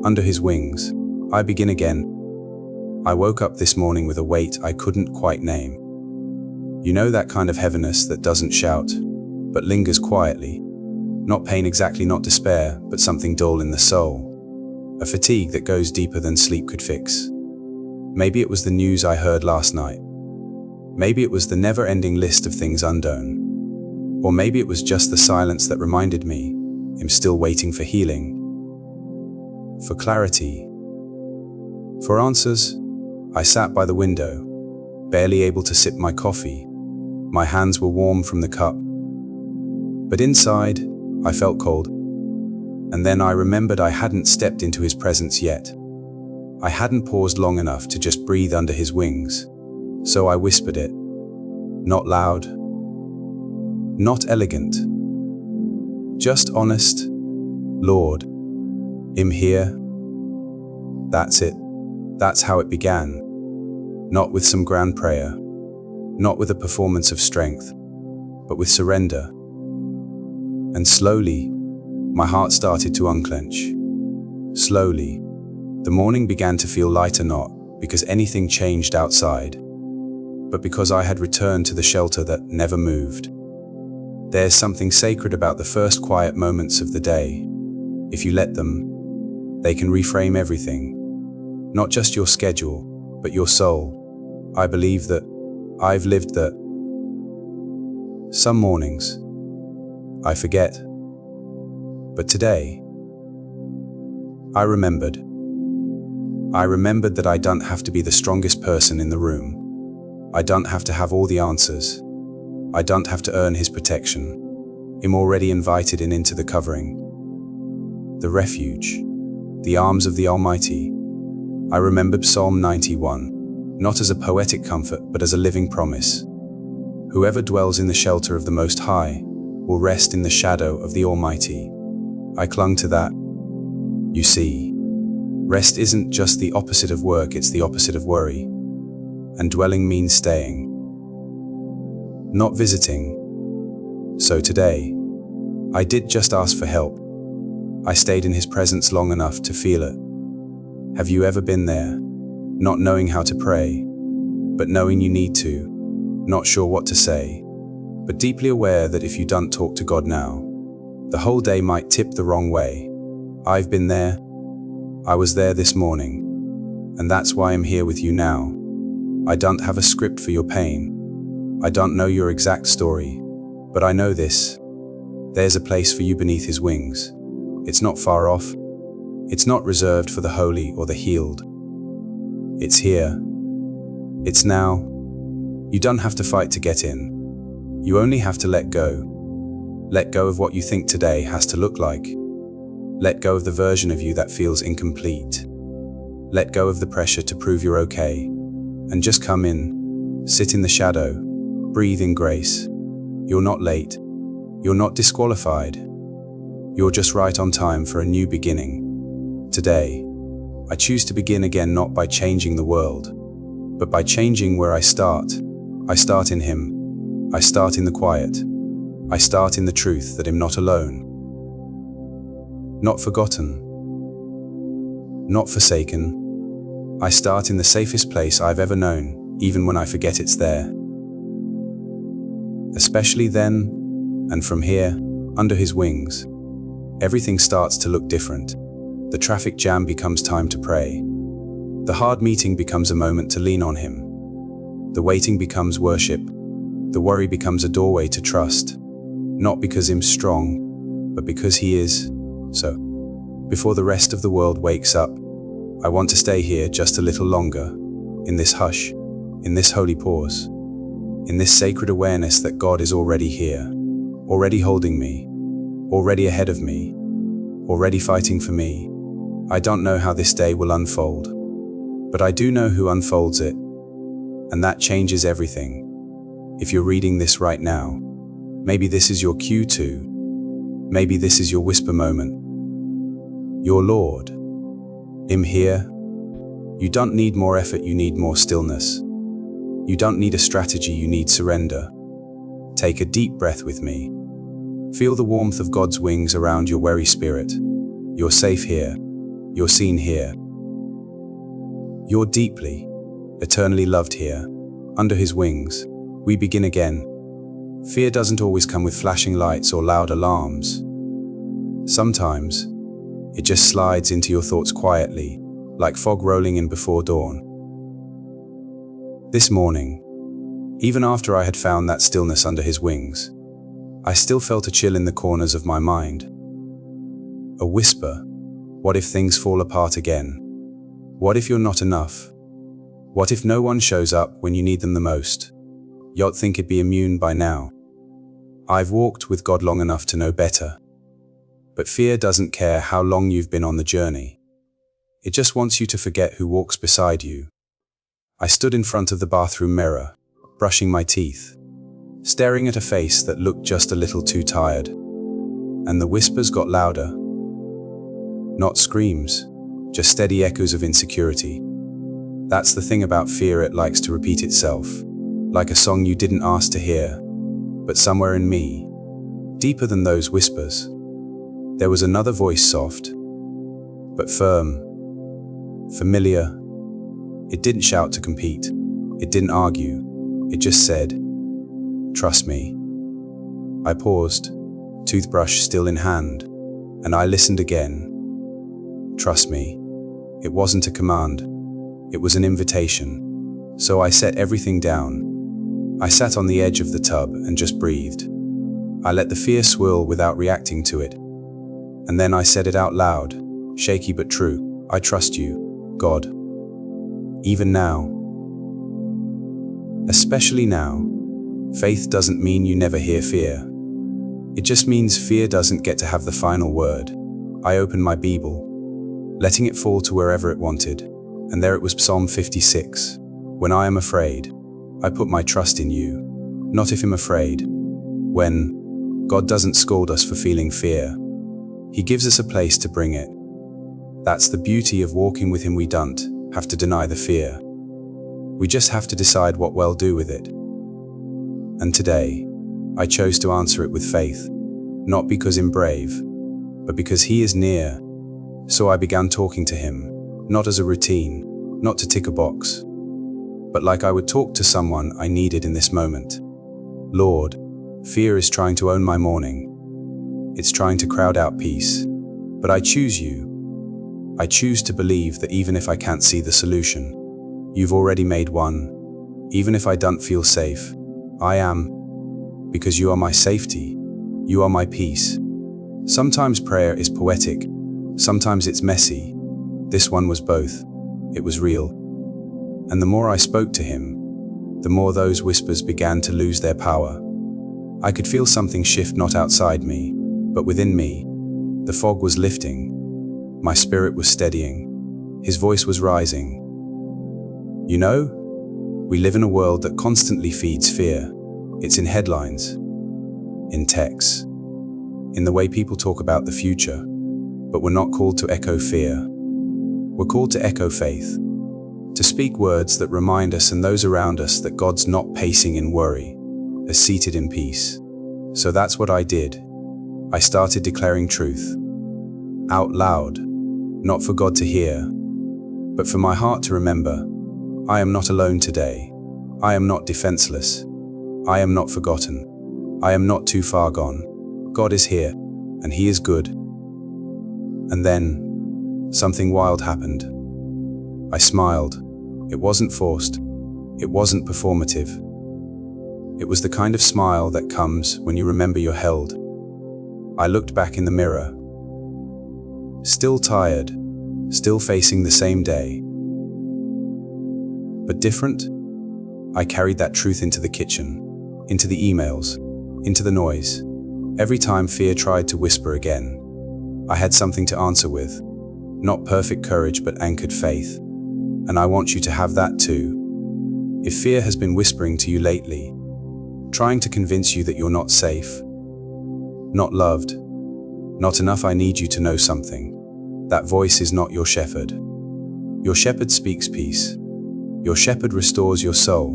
Under his wings, I begin again. I woke up this morning with a weight I couldn't quite name. You know, that kind of heaviness that doesn't shout, but lingers quietly. Not pain exactly, not despair, but something dull in the soul. A fatigue that goes deeper than sleep could fix. Maybe it was the news I heard last night. Maybe it was the never-ending list of things undone. Or maybe it was just the silence that reminded me I'm still waiting for healing, for clarity, for answers. I sat by the window, barely able to sip my coffee. My hands were warm from the cup, but inside, I felt cold. And then I remembered I hadn't stepped into his presence yet. I hadn't paused long enough to just breathe under his wings. So I whispered it. Not loud, not elegant, just honest. Lord, I'm here. That's it. That's how it began. Not with some grand prayer, not with a performance of strength, but with surrender. And slowly, my heart started to unclench. Slowly, the morning began to feel lighter, not because anything changed outside, but because I had returned to the shelter that never moved. There's something sacred about the first quiet moments of the day. If you let them, they can reframe everything. Not just your schedule, but your soul. I believe that I've lived that. Some mornings, I forget. But today, I remembered. I remembered that I don't have to be the strongest person in the room. I don't have to have all the answers. I don't have to earn his protection. I'm already invited in into the covering, the refuge, the arms of the Almighty. I remembered Psalm 91, not as a poetic comfort, but as a living promise. Whoever dwells in the shelter of the Most High will rest in the shadow of the Almighty. I clung to that. You see, rest isn't just the opposite of work, it's the opposite of worry. And dwelling means staying, not visiting. So today, I did just ask for help. I stayed in his presence long enough to feel it. Have you ever been there, not knowing how to pray, but knowing you need to, not sure what to say, but deeply aware that if you don't talk to God now, the whole day might tip the wrong way? I've been there. I was there this morning, and that's why I'm here with you now. I don't have a script for your pain. I don't know your exact story, but I know this. There's a place for you beneath his wings. It's not far off. It's not reserved for the holy or the healed. It's here. It's now. You don't have to fight to get in. You only have to let go. Let go of what you think today has to look like. Let go of the version of you that feels incomplete. Let go of the pressure to prove you're okay. And just come in, sit in the shadow, breathe in grace. You're not late. You're not disqualified. You're just right on time for a new beginning. Today, I choose to begin again, not by changing the world, but by changing where I start. I start in him. I start in the quiet. I start in the truth that I'm not alone. Not forgotten. Not forsaken. I start in the safest place I've ever known, even when I forget it's there. Especially then, and from here, under his wings, everything starts to look different. The traffic jam becomes time to pray. The hard meeting becomes a moment to lean on him. The waiting becomes worship. The worry becomes a doorway to trust. Not because I'm strong, but because he is. So, before the rest of the world wakes up, I want to stay here just a little longer, in this hush, in this holy pause, in this sacred awareness that God is already here, already holding me, already ahead of me, already fighting for me. I don't know how this day will unfold, but I do know who unfolds it, and that changes everything. If you're reading this right now, maybe this is your cue to, maybe this is your whisper moment. Your Lord, I'm here. You don't need more effort, you need more stillness. You don't need a strategy, you need surrender. Take a deep breath with me. Feel the warmth of God's wings around your weary spirit. You're safe here. You're seen here. You're deeply, eternally loved here. Under his wings, we begin again. Fear doesn't always come with flashing lights or loud alarms. Sometimes, it just slides into your thoughts quietly, like fog rolling in before dawn. This morning, even after I had found that stillness under his wings, I still felt a chill in the corners of my mind. A whisper, what if things fall apart again? What if you're not enough? What if no one shows up when you need them the most? You'd think it'd be immune by now. I've walked with God long enough to know better. But fear doesn't care how long you've been on the journey. It just wants you to forget who walks beside you. I stood in front of the bathroom mirror, brushing my teeth, staring at a face that looked just a little too tired. And the whispers got louder. Not screams, just steady echoes of insecurity. That's the thing about fear, it likes to repeat itself, like a song you didn't ask to hear. But somewhere in me, deeper than those whispers, there was another voice, soft, but firm, familiar. It didn't shout to compete. It didn't argue. It just said, "Trust me." I paused, toothbrush still in hand, and I listened again. Trust me. It wasn't a command. It was an invitation. So I set everything down. I sat on the edge of the tub and just breathed. I let the fear swirl without reacting to it. And then I said it out loud, shaky but true. I trust you, God. Even now. Especially now. Faith doesn't mean you never hear fear. It just means fear doesn't get to have the final word. I opened my Bible, letting it fall to wherever it wanted, and there it was, Psalm 56. When I am afraid, I put my trust in you, not if I'm afraid. When God doesn't scold us for feeling fear, He gives us a place to bring it. That's the beauty of walking with Him. We don't have to deny the fear. We just have to decide what we'll do with it. And today, I chose to answer it with faith, not because I'm brave, but because He is near. So I began talking to Him, not as a routine, not to tick a box, but like I would talk to someone I needed in this moment. Lord, fear is trying to own my morning. It's trying to crowd out peace, but I choose you. I choose to believe that even if I can't see the solution, you've already made one. Even if I don't feel safe, I am, because you are my safety. You are my peace. Sometimes prayer is poetic, sometimes it's messy. This one was both. It was real. And the more I spoke to Him, the more those whispers began to lose their power. I could feel something shift, not outside me, but within me. The fog was lifting. My spirit was steadying. His voice was rising. You know, we live in a world that constantly feeds fear. It's in headlines, in texts, in the way people talk about the future. But we're not called to echo fear. We're called to echo faith, to speak words that remind us and those around us that God's not pacing in worry, is seated in peace. So that's what I did. I started declaring truth, out loud, not for God to hear, but for my heart to remember. I am not alone today. I am not defenseless. I am not forgotten. I am not too far gone. God is here, and He is good. And then, something wild happened. I smiled. It wasn't forced. It wasn't performative. It was the kind of smile that comes when you remember you're held. I looked back in the mirror. Still tired, still facing the same day. But different? I carried that truth into the kitchen, into the emails, into the noise. Every time fear tried to whisper again, I had something to answer with. Not perfect courage, but anchored faith. And I want you to have that too. If fear has been whispering to you lately, trying to convince you that you're not safe, not loved, not enough, I need you to know something. That voice is not your shepherd. Your shepherd speaks peace. Your shepherd restores your soul.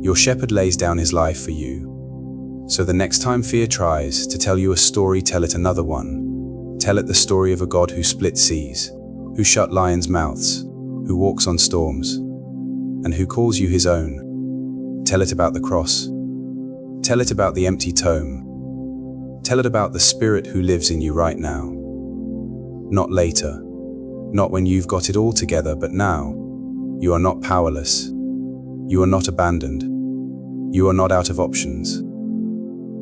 Your shepherd lays down his life for you. So the next time fear tries to tell you a story, tell it another one. Tell it the story of a God who split seas, who shut lions' mouths, who walks on storms, and who calls you his own. Tell it about the cross. Tell it about the empty tomb. Tell it about the Spirit who lives in you right now. Not later, not when you've got it all together, but now. You are not powerless. You are not abandoned. You are not out of options.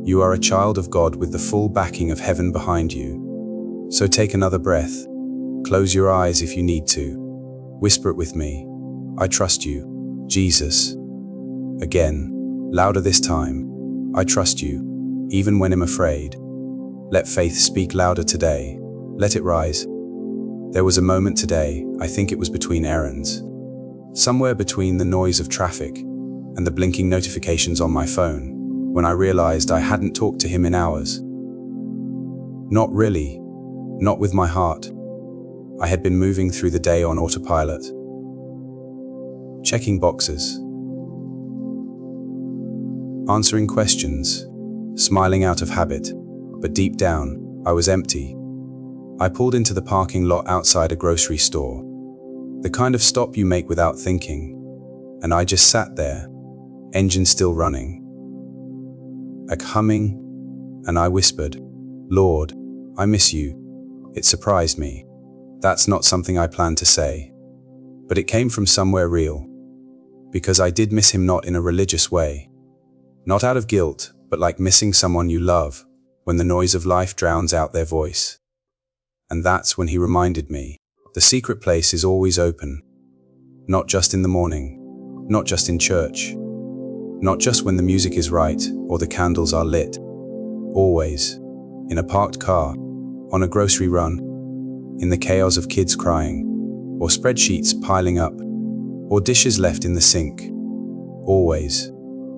You are a child of God with the full backing of heaven behind you. So take another breath. Close your eyes if you need to. Whisper it with me. I trust you, Jesus. Again, louder this time. I trust you, even when I'm afraid. Let faith speak louder today. Let it rise. There was a moment today, I think it was between errands. Somewhere between the noise of traffic and the blinking notifications on my phone, when I realized I hadn't talked to him in hours. Not really, not with my heart. I had been moving through the day on autopilot, checking boxes, answering questions, smiling out of habit, but deep down, I was empty. I pulled into the parking lot outside a grocery store, the kind of stop you make without thinking, and I just sat there, engine still running, like humming, and I whispered, "Lord, I miss you." It surprised me. That's not something I planned to say, but it came from somewhere real, because I did miss him, not in a religious way, not out of guilt, but like missing someone you love when the noise of life drowns out their voice. And that's when he reminded me, the secret place is always open, not just in the morning, not just in church, not just when the music is right or the candles are lit. Always, in a parked car, on a grocery run, in the chaos of kids crying, or spreadsheets piling up, or dishes left in the sink. Always,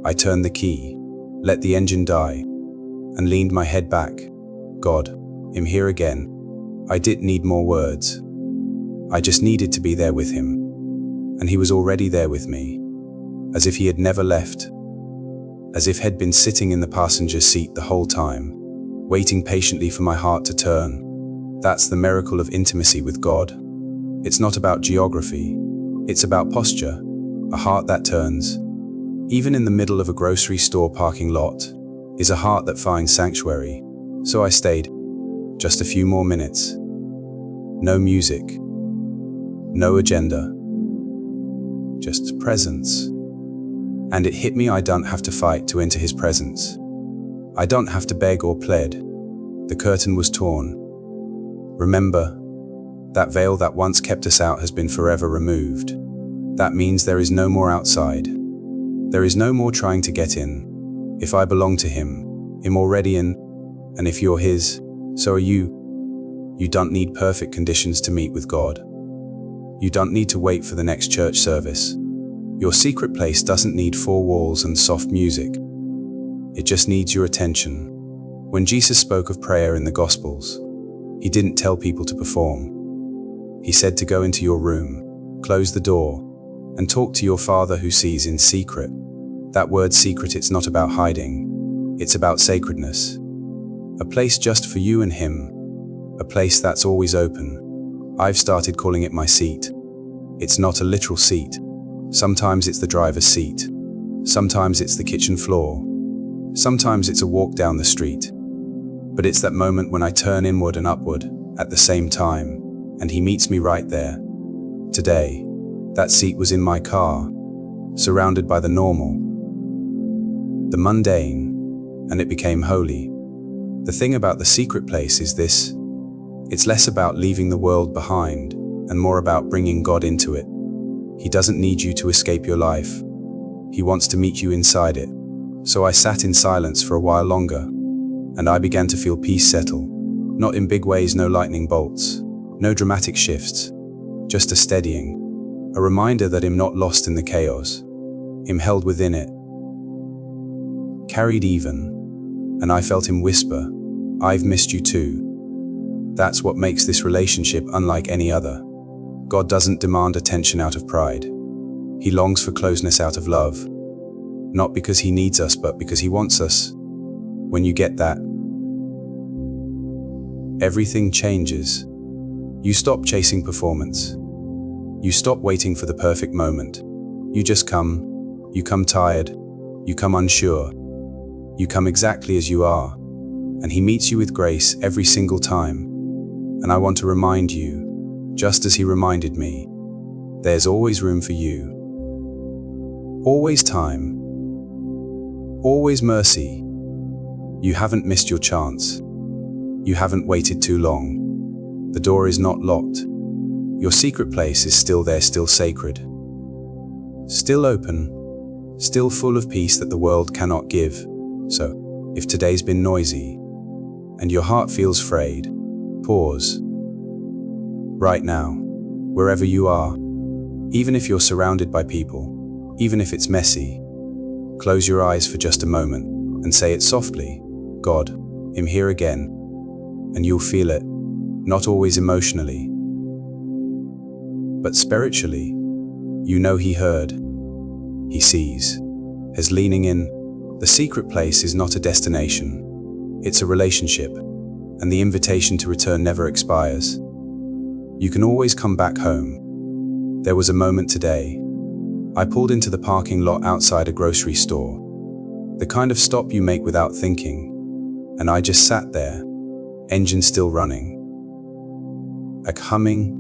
I turned the key, let the engine die, and leaned my head back. God, I'm here again. I didn't need more words. I just needed to be there with him. And he was already there with me, as if he had never left, as if he'd been sitting in the passenger seat the whole time, waiting patiently for my heart to turn. That's the miracle of intimacy with God. It's not about geography, it's about posture, a heart that turns. Even in the middle of a grocery store parking lot is a heart that finds sanctuary. So I stayed, just a few more minutes. No music, no agenda, just presence. And it hit me, I don't have to fight to enter his presence. I don't have to beg or plead. The curtain was torn. Remember, that veil that once kept us out has been forever removed. That means there is no more outside. There is no more trying to get in. If I belong to him, I'm already in, and if you're his, so are you. You don't need perfect conditions to meet with God. You don't need to wait for the next church service. Your secret place doesn't need 4 walls and soft music. It just needs your attention. When Jesus spoke of prayer in the Gospels, he didn't tell people to perform. He said to go into your room, close the door, and talk to your Father who sees in secret. That word secret, it's not about hiding. It's about sacredness. A place just for you and him. A place that's always open. I've started calling it my seat. It's not a literal seat. Sometimes it's the driver's seat. Sometimes it's the kitchen floor. Sometimes it's a walk down the street. But it's that moment when I turn inward and upward at the same time, and he meets me right there. Today, that seat was in my car, surrounded by the normal, the mundane, and it became holy. The thing about the secret place is this: it's less about leaving the world behind and more about bringing God into it. He doesn't need you to escape your life. He wants to meet you inside it. So I sat in silence for a while longer, and I began to feel peace settle. Not in big ways, no lightning bolts, no dramatic shifts, just a steadying, a reminder that I'm not lost in the chaos. I'm held within it, carried even, and I felt him whisper, "I've missed you too." That's what makes this relationship unlike any other. God doesn't demand attention out of pride. He longs for closeness out of love. Not because he needs us, but because he wants us. When you get that, everything changes. You stop chasing performance. You stop waiting for the perfect moment. You just come. You come tired. You come unsure. You come exactly as you are. And He meets you with grace every single time. And I want to remind you, just as He reminded me, there's always room for you. Always time. Always mercy. You haven't missed your chance. You haven't waited too long. The door is not locked. Your secret place is still there, still sacred. Still open, still full of peace that the world cannot give. So, if today's been noisy, and your heart feels frayed, pause. Right now, wherever you are, even if you're surrounded by people, even if it's messy, close your eyes for just a moment and say it softly, God, I'm here again. And you'll feel it, not always emotionally, but spiritually. You know He heard, He sees, is leaning in. The secret place is not a destination, it's a relationship, and the invitation to return never expires. You can always come back home. There was a moment today. I pulled into the parking lot outside a grocery store, the kind of stop you make without thinking, and I just sat there, engine still running, like humming,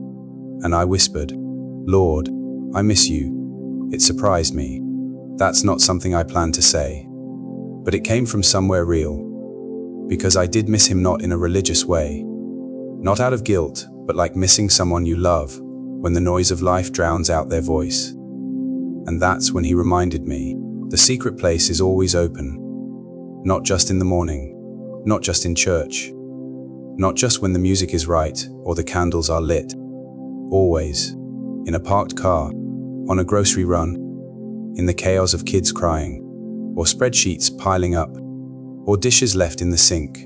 and I whispered, Lord, I miss you. It surprised me. That's not something I planned to say, but it came from somewhere real, because I did miss Him, not in a religious way, not out of guilt, but like missing someone you love when the noise of life drowns out their voice. And that's when He reminded me, the secret place is always open, not just in the morning, not just in church, not just when the music is right or the candles are lit. Always, in a parked car, on a grocery run, in the chaos of kids crying, or spreadsheets piling up, or dishes left in the sink.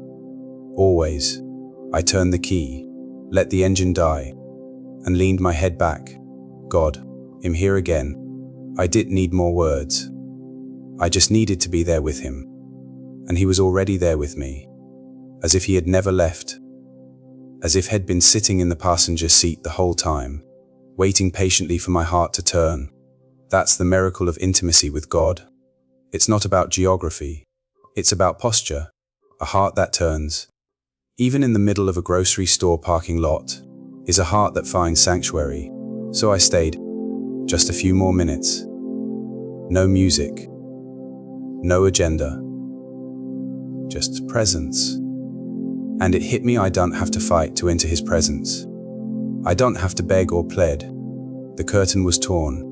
Always, I turned the key, let the engine die, and leaned my head back. God, I'm here again. I didn't need more words. I just needed to be there with Him. And He was already there with me, as if He had never left, as if He'd been sitting in the passenger seat the whole time, waiting patiently for my heart to turn. That's the miracle of intimacy with God. It's not about geography. It's about posture, a heart that turns. Even in the middle of a grocery store parking lot is a heart that finds sanctuary. So I stayed, just a few more minutes. No music, no agenda, just presence. And it hit me, I don't have to fight to enter His presence. I don't have to beg or plead. The curtain was torn.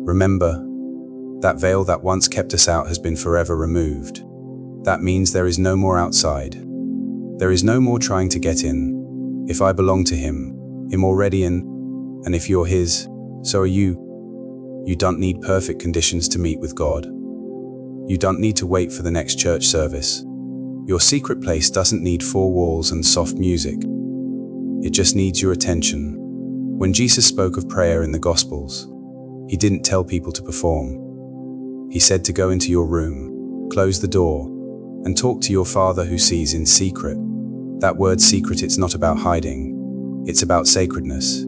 Remember, that veil that once kept us out has been forever removed. That means there is no more outside. There is no more trying to get in. If I belong to Him, I'm already in, and if you're His, so are you. You don't need perfect conditions to meet with God. You don't need to wait for the next church service. Your secret place doesn't need 4 walls and soft music. It just needs your attention. When Jesus spoke of prayer in the Gospels, He didn't tell people to perform. He said to go into your room, close the door, and talk to your Father who sees in secret. That word secret, it's not about hiding. It's about sacredness.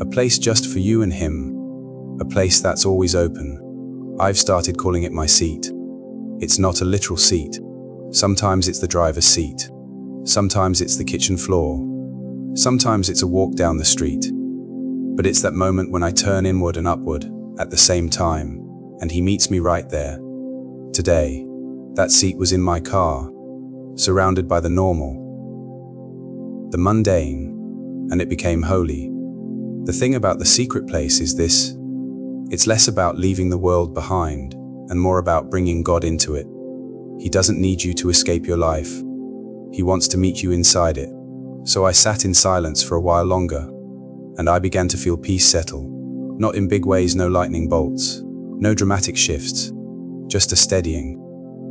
A place just for you and Him. A place that's always open. I've started calling it my seat. It's not a literal seat. Sometimes it's the driver's seat. Sometimes it's the kitchen floor. Sometimes it's a walk down the street. But it's that moment when I turn inward and upward at the same time, and He meets me right there. Today, that seat was in my car, surrounded by the normal, the mundane, and it became holy. The thing about the secret place is this: it's less about leaving the world behind and more about bringing God into it. He doesn't need you to escape your life. He wants to meet you inside it. So I sat in silence for a while longer, and I began to feel peace settle. Not in big ways, no lightning bolts, no dramatic shifts, just a steadying,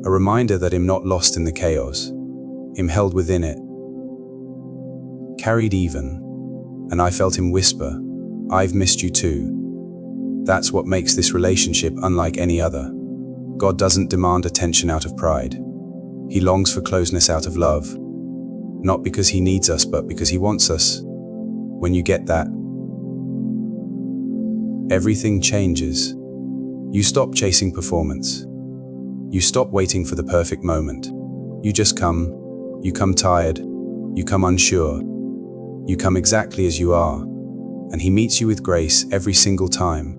a reminder that I'm not lost in the chaos. I'm held within it, carried even, and I felt Him whisper, I've missed you too. That's what makes this relationship unlike any other. God doesn't demand attention out of pride. He longs for closeness out of love. Not because He needs us, but because He wants us. When you get that, everything changes. You stop chasing performance. You stop waiting for the perfect moment. You just come. You come tired. You come unsure. You come exactly as you are. And he meets you with grace every single time.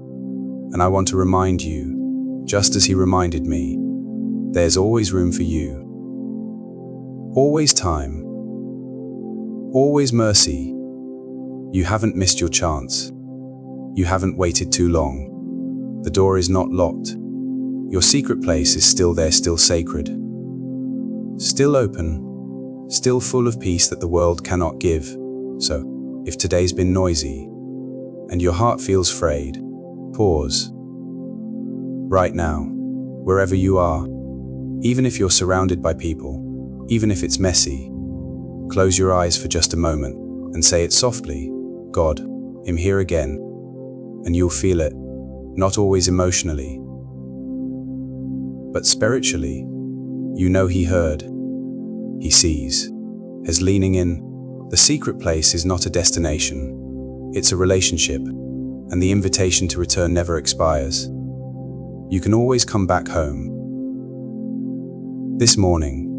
And I want to remind you, just as he reminded me, there's always room for you. Always time. Always mercy. You haven't missed your chance. You haven't waited too long. The door is not locked. Your secret place is still there, still sacred. Still open, still full of peace that the world cannot give. So, if today's been noisy, and your heart feels frayed, pause. Right now, wherever you are, even if you're surrounded by people, even if it's messy, close your eyes for just a moment and say it softly, God, I'm here again. And you'll feel it, not always emotionally, but spiritually. You know he heard, he sees, is leaning in. The secret place is not a destination, it's a relationship, and the invitation to return never expires. You can always come back home. This morning,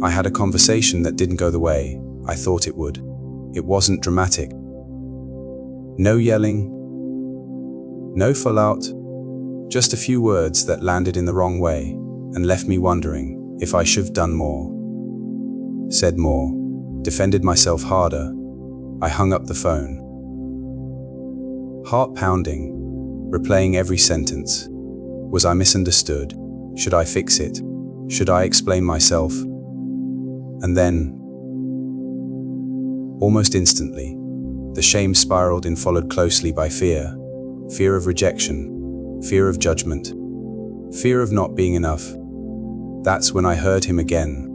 I had a conversation that didn't go the way I thought it would. It wasn't dramatic. No yelling, no fallout, just a few words that landed in the wrong way and left me wondering if I should have done more. Said more, defended myself harder. I hung up the phone. Heart pounding, replaying every sentence. Was I misunderstood? Should I fix it? Should I explain myself? And then, almost instantly, the shame spiraled in, followed closely by fear. Fear of rejection, fear of judgment, fear of not being enough. That's when I heard him again.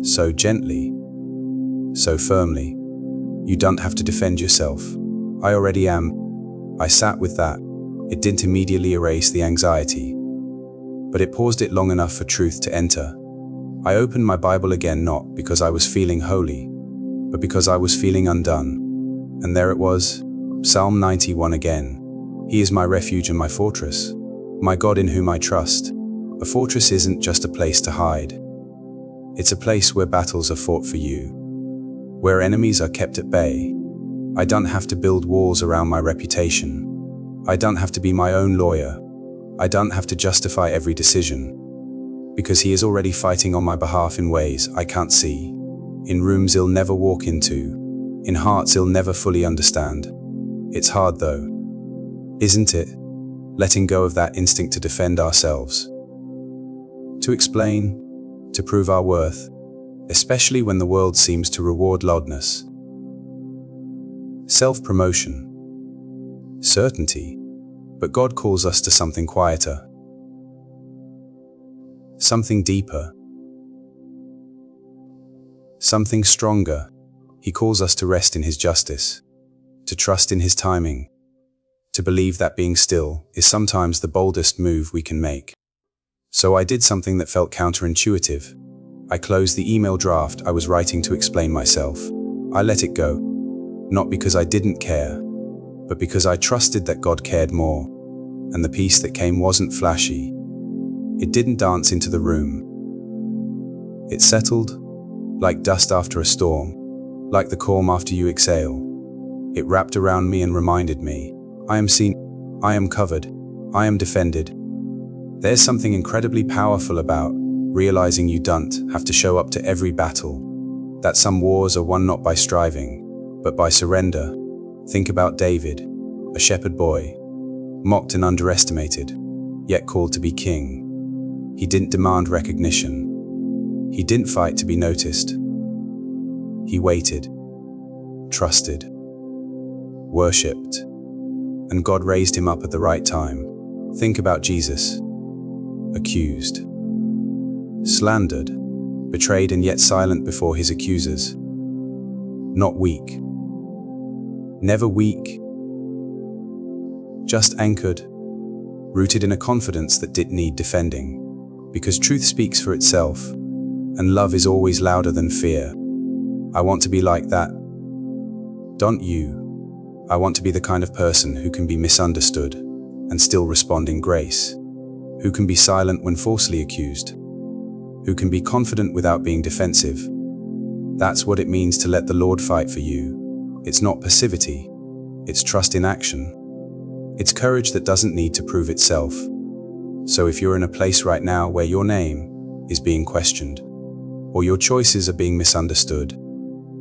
So gently, so firmly. You don't have to defend yourself. I already am. I sat with that. It didn't immediately erase the anxiety, but it paused it long enough for truth to enter. I opened my Bible again, not because I was feeling holy, but because I was feeling undone. And there it was, Psalm 91 again. He is my refuge and my fortress, my God in whom I trust. A fortress isn't just a place to hide. It's a place where battles are fought for you, where enemies are kept at bay. I don't have to build walls around my reputation. I don't have to be my own lawyer. I don't have to justify every decision, because he is already fighting on my behalf in ways I can't see, in rooms he'll never walk into, in hearts he'll never fully understand. It's hard though, isn't it? Letting go of that instinct to defend ourselves, to explain, to prove our worth, especially when the world seems to reward loudness. Self-promotion, certainty, but God calls us to something quieter, something deeper, something stronger. He calls us to rest in his justice, to trust in his timing, to believe that being still is sometimes the boldest move we can make. So I did something that felt counterintuitive. I closed the email draft I was writing to explain myself. I let it go, not because I didn't care, but because I trusted that God cared more, and the peace that came wasn't flashy. It didn't dance into the room. It settled, like dust after a storm, like the calm after you exhale. It wrapped around me and reminded me, I am seen, I am covered, I am defended. There's something incredibly powerful about realizing you don't have to show up to every battle, that some wars are won not by striving, but by surrender. Think about David, a shepherd boy, mocked and underestimated, yet called to be king. He didn't demand recognition. He didn't fight to be noticed. He waited, trusted, worshipped, and God raised him up at the right time. Think about Jesus, accused, slandered, betrayed, and yet silent before his accusers. Not weak, never weak, just anchored, rooted in a confidence that didn't need defending, because truth speaks for itself, and love is always louder than fear. I want to be like that. Don't you? I want to be the kind of person who can be misunderstood and still respond in grace, who can be silent when falsely accused, who can be confident without being defensive. That's what it means to let the Lord fight for you. It's not passivity, it's trust in action. It's courage that doesn't need to prove itself. So if you're in a place right now where your name is being questioned, or your choices are being misunderstood,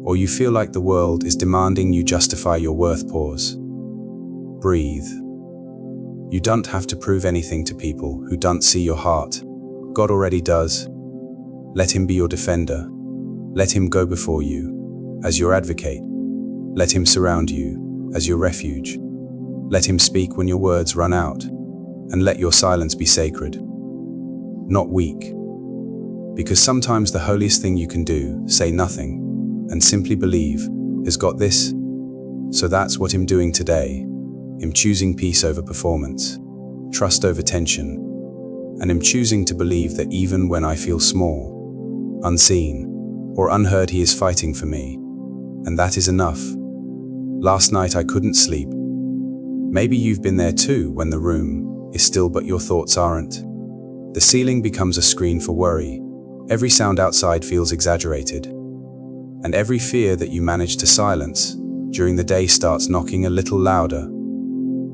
or you feel like the world is demanding you justify your worth, pause. Breathe. You don't have to prove anything to people who don't see your heart. God already does. Let Him be your defender. Let Him go before you as your advocate. Let Him surround you as your refuge. Let Him speak when your words run out, and let your silence be sacred, not weak. Because sometimes the holiest thing you can do, say nothing, and simply believe, has got this. So that's what I'm doing today. I'm choosing peace over performance, trust over tension, and I'm choosing to believe that even when I feel small, unseen, or unheard, He is fighting for me. And that is enough. Last night I couldn't sleep. Maybe you've been there too, when the room is still but your thoughts aren't. The ceiling becomes a screen for worry. Every sound outside feels exaggerated. And every fear that you manage to silence during the day starts knocking a little louder.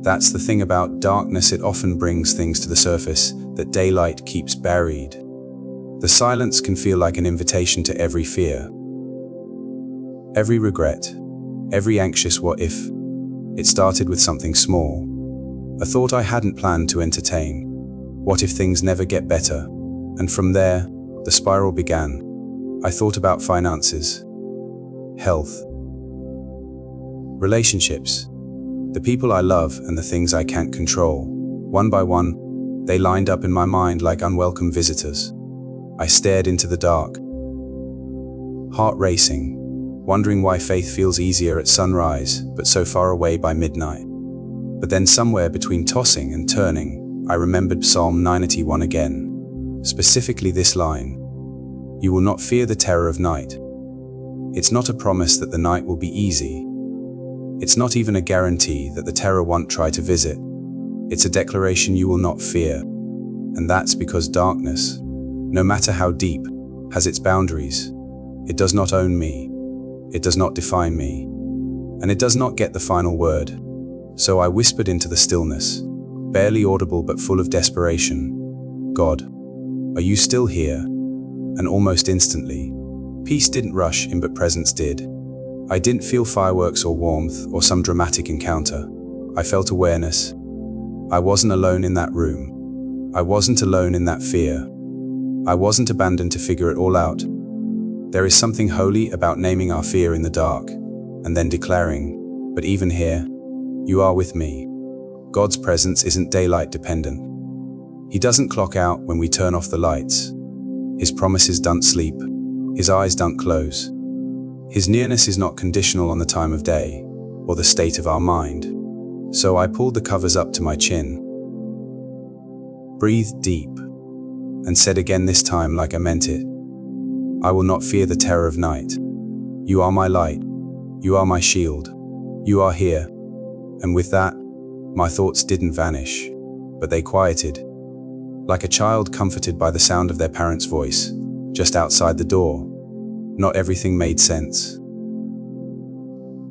That's the thing about darkness, it often brings things to the surface that daylight keeps buried. The silence can feel like an invitation to every fear, every regret, every anxious what if. It started with something small, a thought I hadn't planned to entertain. What if things never get better? And from there, the spiral began. I thought about finances, health, relationships, the people I love and the things I can't control. One by one, they lined up in my mind like unwelcome visitors. I stared into the dark, heart racing, wondering why faith feels easier at sunrise, but so far away by midnight. But then somewhere between tossing and turning, I remembered Psalm 91 again. Specifically this line, "You will not fear the terror of night." It's not a promise that the night will be easy. It's not even a guarantee that the terror won't try to visit. It's a declaration you will not fear. And that's because darkness, no matter how deep, has its boundaries. It does not own me. It does not define me. And it does not get the final word. So I whispered into the stillness, barely audible but full of desperation, "God, are you still here?" And almost instantly, peace didn't rush in but presence did. I didn't feel fireworks or warmth or some dramatic encounter. I felt awareness. I wasn't alone in that room. I wasn't alone in that fear. I wasn't abandoned to figure it all out. There is something holy about naming our fear in the dark, and then declaring, "But even here, you are with me." God's presence isn't daylight dependent. He doesn't clock out when we turn off the lights. His promises don't sleep. His eyes don't close. His nearness is not conditional on the time of day, or the state of our mind. So I pulled the covers up to my chin, breathed deep, and said again, this time like I meant it, "I will not fear the terror of night. You are my light. You are my shield. You are here." And with that, my thoughts didn't vanish, but they quieted, like a child comforted by the sound of their parent's voice, just outside the door. Not everything made sense.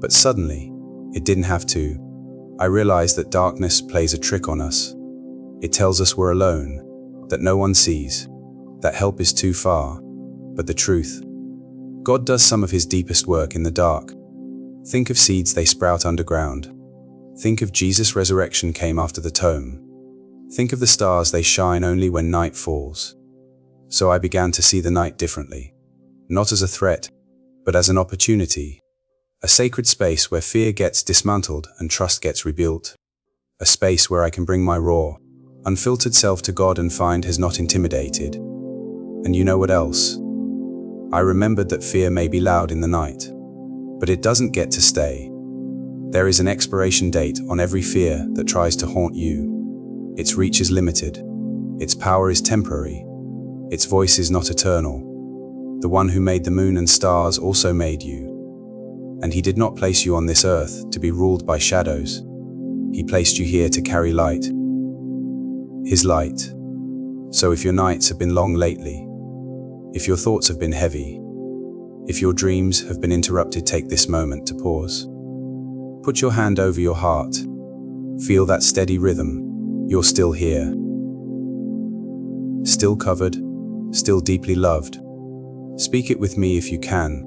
But suddenly, it didn't have to. I realized that darkness plays a trick on us. It tells us we're alone, that no one sees, that help is too far. But the truth, God does some of His deepest work in the dark. Think of seeds they sprout underground. Think of Jesus' resurrection came after the tomb. Think of the stars they shine only when night falls. So I began to see the night differently. Not as a threat, but as an opportunity. A sacred space where fear gets dismantled and trust gets rebuilt. A space where I can bring my raw, unfiltered self to God and find He's not intimidated. And you know what else? I remembered that fear may be loud in the night, but it doesn't get to stay. There is an expiration date on every fear that tries to haunt you. Its reach is limited. Its power is temporary. Its voice is not eternal. The one who made the moon and stars also made you. And he did not place you on this earth to be ruled by shadows. He placed you here to carry light. His light. So if your nights have been long lately, if your thoughts have been heavy, if your dreams have been interrupted, take this moment to pause. Put your hand over your heart. Feel that steady rhythm. You're still here. Still covered, still deeply loved. Speak it with me if you can.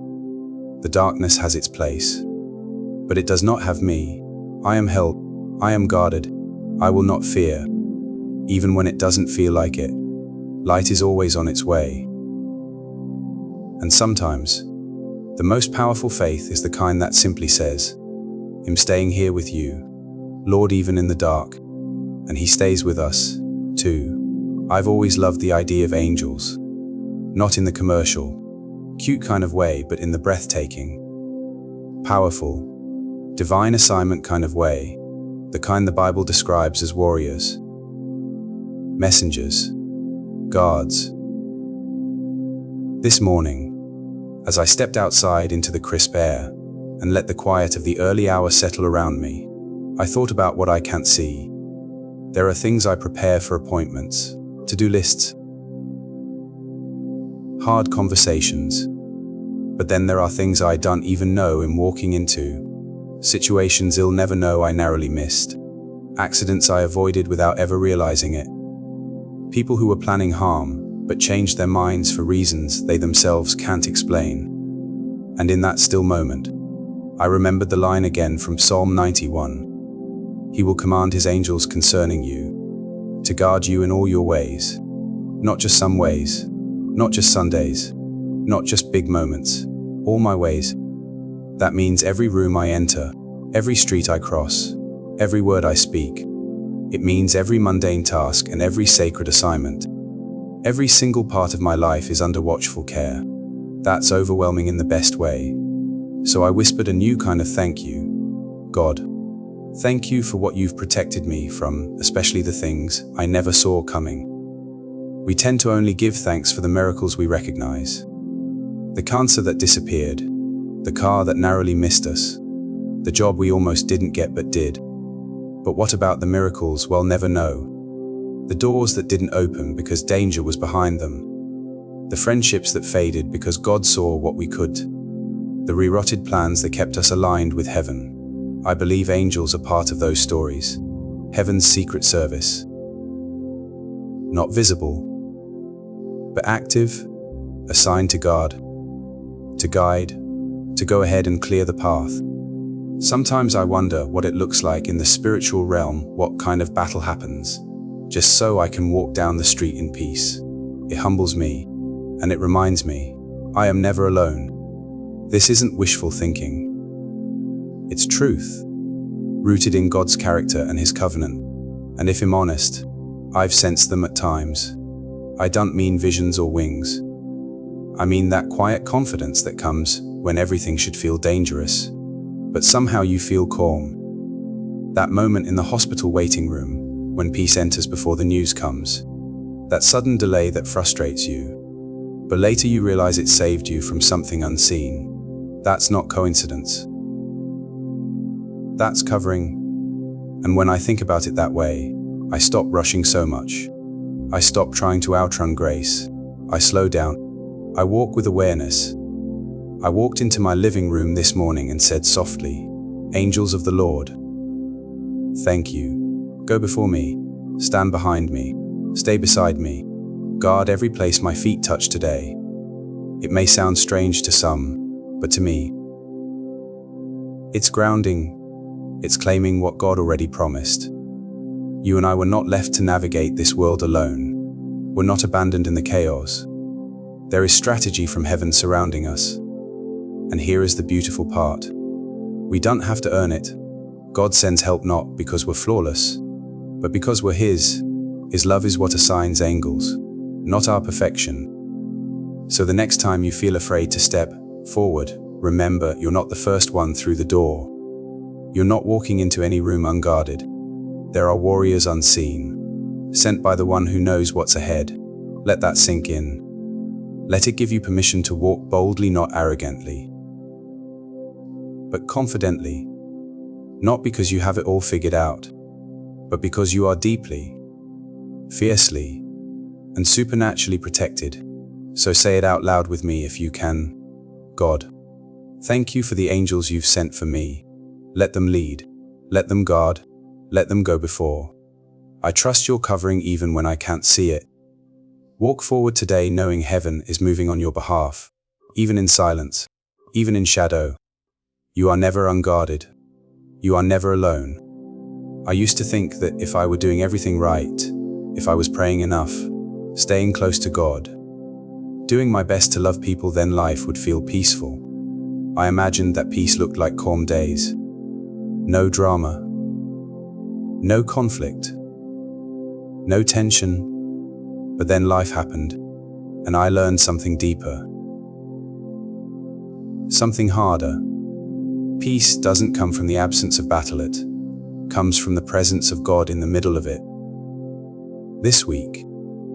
The darkness has its place, but it does not have me. I am held, I am guarded, I will not fear, even when it doesn't feel like it. Light is always on its way. And sometimes, the most powerful faith is the kind that simply says, I'm staying here with you, Lord, even in the dark, and He stays with us, too. I've always loved the idea of angels, not in the commercial, cute kind of way, but in the breathtaking, powerful, divine assignment kind of way, the kind the Bible describes as warriors, messengers, guards. This morning, as I stepped outside into the crisp air and let the quiet of the early hour settle around me, I thought about what I can't see. There are things I prepare for appointments, to-do lists, hard conversations. But then there are things I don't even know I'm walking into, situations I'll never know I narrowly missed, accidents I avoided without ever realizing it, people who were planning harm but changed their minds for reasons they themselves can't explain. And in that still moment, I remembered the line again from Psalm 91. He will command His angels concerning you, to guard you in all your ways, not just some ways, not just Sundays, not just big moments, all my ways. That means every room I enter, every street I cross, every word I speak. It means every mundane task and every sacred assignment. Every single part of my life is under watchful care. That's overwhelming in the best way. So I whispered a new kind of thank you. God, thank you for what you've protected me from, especially the things I never saw coming. We tend to only give thanks for the miracles we recognize. The cancer that disappeared, the car that narrowly missed us, the job we almost didn't get but did. But what about the miracles we'll never know? The doors that didn't open because danger was behind them. The friendships that faded because God saw what we could. The re-rotted plans that kept us aligned with heaven. I believe angels are part of those stories. Heaven's secret service. Not visible, but active, assigned to guard, to guide, to go ahead and clear the path. Sometimes I wonder what it looks like in the spiritual realm, what kind of battle happens, just so I can walk down the street in peace. It humbles me, and it reminds me, I am never alone. This isn't wishful thinking. It's truth, rooted in God's character and His covenant. And if I'm honest, I've sensed them at times. I don't mean visions or wings. I mean that quiet confidence that comes when everything should feel dangerous, but somehow you feel calm. That moment in the hospital waiting room, when peace enters before the news comes. That sudden delay that frustrates you, but later you realize it saved you from something unseen. That's not coincidence. That's covering. And when I think about it that way, I stop rushing so much. I stop trying to outrun grace. I slow down. I walk with awareness. I walked into my living room this morning and said softly, "Angels of the Lord, thank you. Go before me, stand behind me, stay beside me, guard every place my feet touch today." It may sound strange to some, but to me, it's grounding. It's claiming what God already promised. You and I were not left to navigate this world alone. We're not abandoned in the chaos. There is strategy from heaven surrounding us. And here is the beautiful part. We don't have to earn it. God sends help not because we're flawless, but because we're His. His love is what assigns angels, not our perfection. So the next time you feel afraid to step forward, remember you're not the first one through the door. You're not walking into any room unguarded. There are warriors unseen, sent by the one who knows what's ahead. Let that sink in. Let it give you permission to walk boldly, not arrogantly, but confidently. Not because you have it all figured out, but because you are deeply, fiercely, and supernaturally protected. So say it out loud with me if you can. God, thank you for the angels you've sent for me. Let them lead, let them guard, let them go before. I trust your covering even when I can't see it. Walk forward today knowing heaven is moving on your behalf, even in silence, even in shadow. You are never unguarded. You are never alone. I used to think that if I were doing everything right, if I was praying enough, staying close to God, doing my best to love people, then life would feel peaceful. I imagined that peace looked like calm days. No drama. No conflict. No tension. But then life happened, and I learned something deeper. Something harder. Peace doesn't come from the absence of battle, it comes from the presence of God in the middle of it. This week,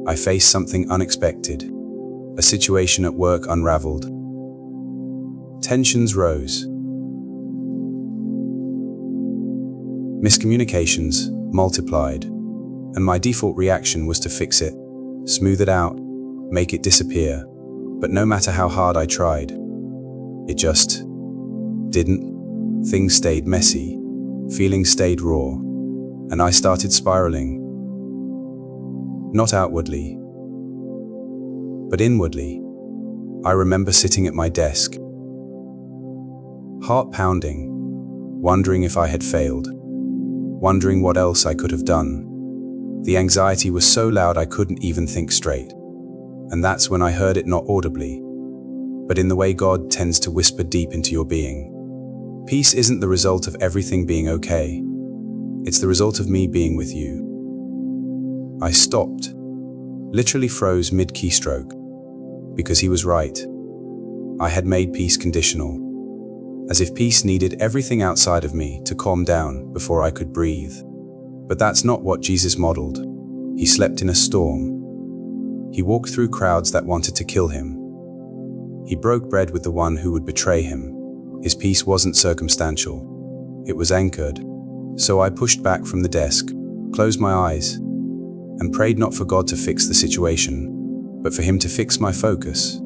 I faced something unexpected. A situation at work unraveled. Tensions rose. Miscommunications multiplied, and my default reaction was to fix it, smooth it out, make it disappear. But no matter how hard I tried, it just didn't. Things stayed messy, feelings stayed raw, and I started spiraling. Not outwardly, but inwardly. I remember sitting at my desk, heart pounding, wondering if I had failed, wondering what else I could have done. The anxiety was so loud I couldn't even think straight. And that's when I heard it, not audibly, but in the way God tends to whisper deep into your being. Peace isn't the result of everything being okay. It's the result of me being with you. I stopped, literally froze mid-keystroke, because he was right. I had made peace conditional, as if peace needed everything outside of me to calm down before I could breathe. But that's not what Jesus modeled. He slept in a storm. He walked through crowds that wanted to kill him. He broke bread with the one who would betray him. His peace wasn't circumstantial. It was anchored. So I pushed back from the desk, closed my eyes, and prayed not for God to fix the situation, but for him to fix my focus.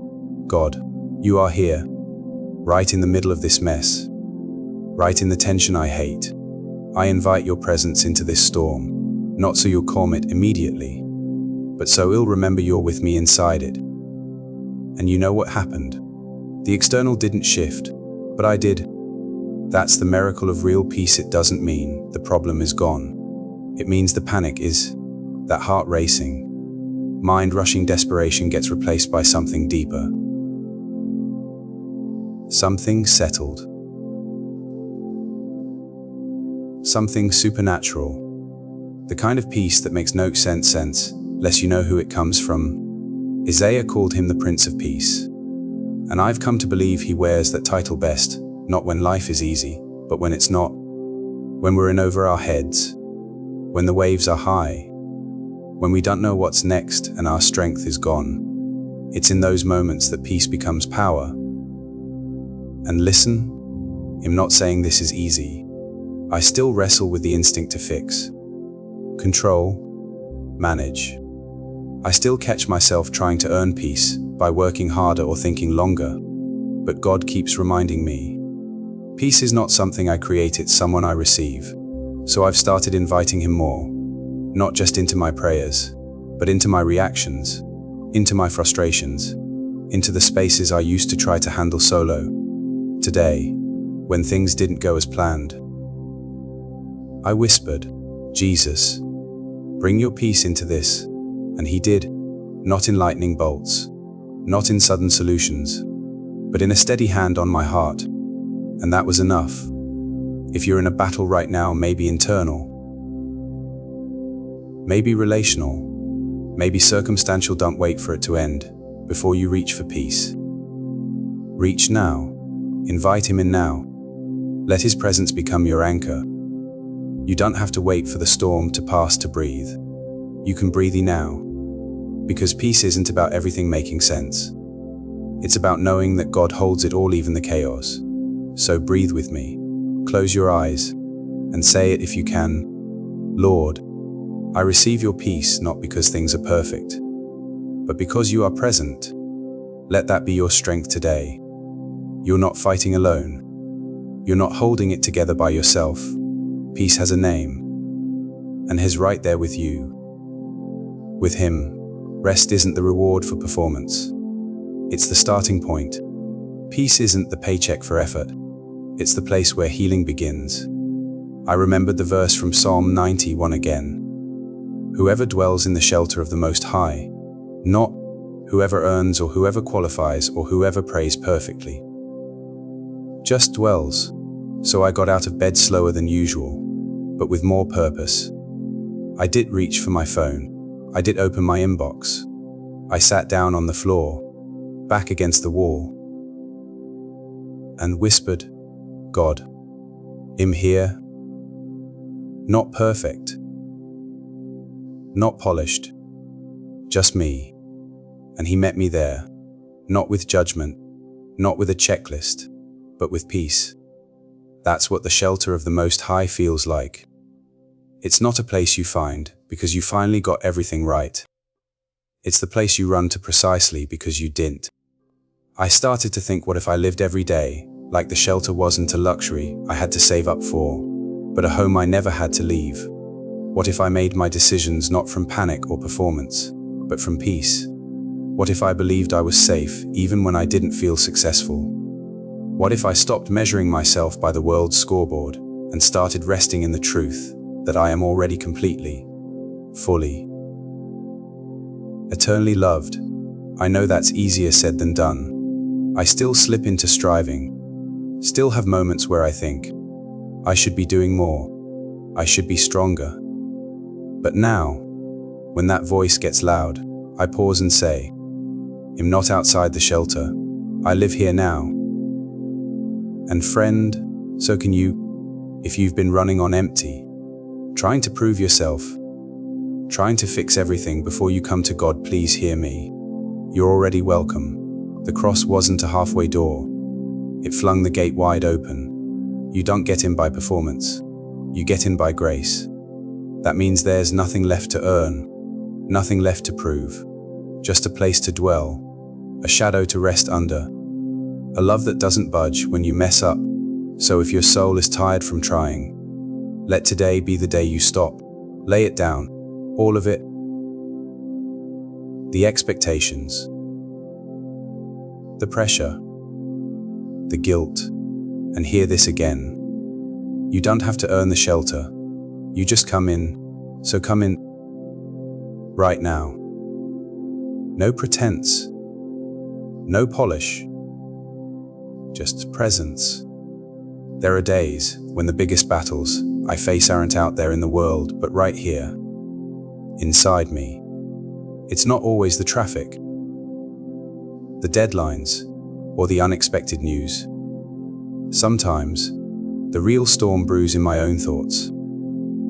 God, you are here, right in the middle of this mess, right in the tension I hate. I invite your presence into this storm, not so you'll calm it immediately, but so I'll remember you're with me inside it. And you know what happened? The external didn't shift, but I did. That's the miracle of real peace. It doesn't mean the problem is gone. It means the panic is, that heart racing, mind rushing desperation gets replaced by something deeper. Something settled. Something supernatural. The kind of peace that makes no sense unless you know who it comes from. Isaiah called him the Prince of Peace. And I've come to believe he wears that title best, not when life is easy, but when it's not. When we're in over our heads. When the waves are high. When we don't know what's next and our strength is gone. It's in those moments that peace becomes power. And listen, I'm not saying this is easy. I still wrestle with the instinct to fix, control, manage. I still catch myself trying to earn peace by working harder or thinking longer. But God keeps reminding me, peace is not something I create, it's someone I receive. So I've started inviting him more, not just into my prayers, but into my reactions, into my frustrations, into the spaces I used to try to handle solo. Today, when things didn't go as planned, I whispered, Jesus, bring your peace into this. And he did, not in lightning bolts, not in sudden solutions, but in a steady hand on my heart. And that was enough. If you're in a battle right now, maybe internal, maybe relational, maybe circumstantial, don't wait for it to end before you reach for peace. Reach now. Invite him in now. Let his presence become your anchor. You don't have to wait for the storm to pass to breathe. You can breathe now. Because peace isn't about everything making sense. It's about knowing that God holds it all, even the chaos. So breathe with me, close your eyes, and say it if you can. Lord, I receive your peace not because things are perfect, but because you are present. Let that be your strength today. You're not fighting alone. You're not holding it together by yourself. Peace has a name, and He's right there with you. With Him, rest isn't the reward for performance. It's the starting point. Peace isn't the paycheck for effort. It's the place where healing begins. I remembered the verse from Psalm 91 again. Whoever dwells in the shelter of the Most High, not whoever earns or whoever qualifies or whoever prays perfectly. Just dwells. So I got out of bed slower than usual, but with more purpose. I did reach for my phone. I did open my inbox. I sat down on the floor, back against the wall, and whispered, God, I'm here. Not perfect, not polished, just me. And He met me there, not with judgment, not with a checklist, but with peace. That's what the shelter of the Most High feels like. It's not a place you find because you finally got everything right. It's the place you run to precisely because you didn't. I started to think, what if I lived every day like the shelter wasn't a luxury I had to save up for, but a home I never had to leave? What if I made my decisions not from panic or performance, but from peace? What if I believed I was safe even when I didn't feel successful? What if I stopped measuring myself by the world's scoreboard and started resting in the truth that I am already completely, fully, eternally loved? I know that's easier said than done. I still slip into striving, still have moments where I think, I should be doing more, I should be stronger. But now, when that voice gets loud, I pause and say, I'm not outside the shelter, I live here now. And friend, so can you, if you've been running on empty, trying to prove yourself, trying to fix everything before you come to God. Please hear me. You're already welcome. The cross wasn't a halfway door. It flung the gate wide open. You don't get in by performance. You get in by grace. That means there's nothing left to earn, nothing left to prove, just a place to dwell, a shadow to rest under, a love that doesn't budge when you mess up. So if your soul is tired from trying, let today be the day you stop, lay it down, all of it. The expectations, the pressure, the guilt, and hear this again. You don't have to earn the shelter. You just come in, so come in right now. No pretense, no polish, just presence. There are days when the biggest battles I face aren't out there in the world, but right here, inside me. It's not always the traffic, the deadlines, or the unexpected news. Sometimes, the real storm brews in my own thoughts.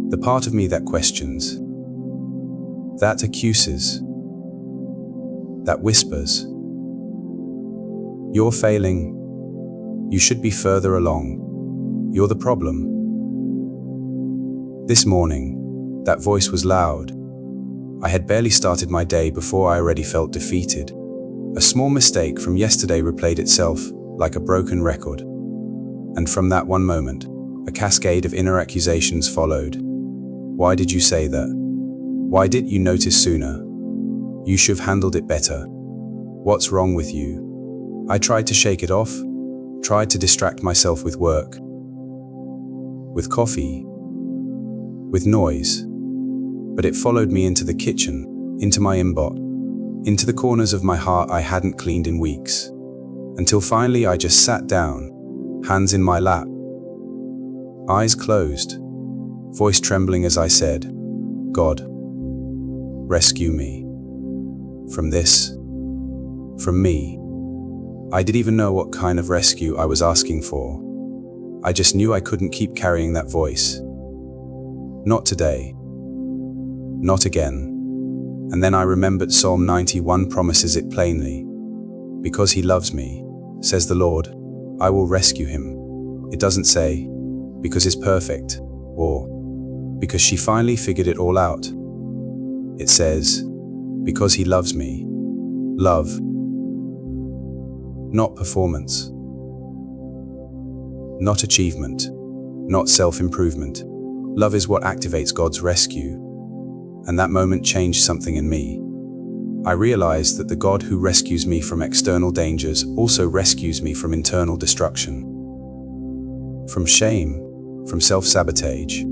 The part of me that questions, that accuses, that whispers, you're failing, you should be further along, you're the problem. This morning, that voice was loud. I had barely started my day before I already felt defeated. A small mistake from yesterday replayed itself like a broken record. And from that one moment, a cascade of inner accusations followed. Why did you say that? Why didn't you notice sooner? You should have handled it better. What's wrong with you? I tried to shake it off, tried to distract myself with work, with coffee, with noise, but it followed me into the kitchen, into my inbox, into the corners of my heart I hadn't cleaned in weeks, until finally I just sat down, hands in my lap, eyes closed, voice trembling as I said, God, rescue me from this, from me. I didn't even know what kind of rescue I was asking for. I just knew I couldn't keep carrying that voice. Not today. Not again. And then I remembered Psalm 91 promises it plainly. Because he loves me, says the Lord, I will rescue him. It doesn't say, because it's perfect, or because she finally figured it all out. It says, because he loves me. Love, not performance, not achievement, not self-improvement. Love is what activates God's rescue. And that moment changed something in me. I realized that the God who rescues me from external dangers also rescues me from internal destruction. From shame, from self-sabotage,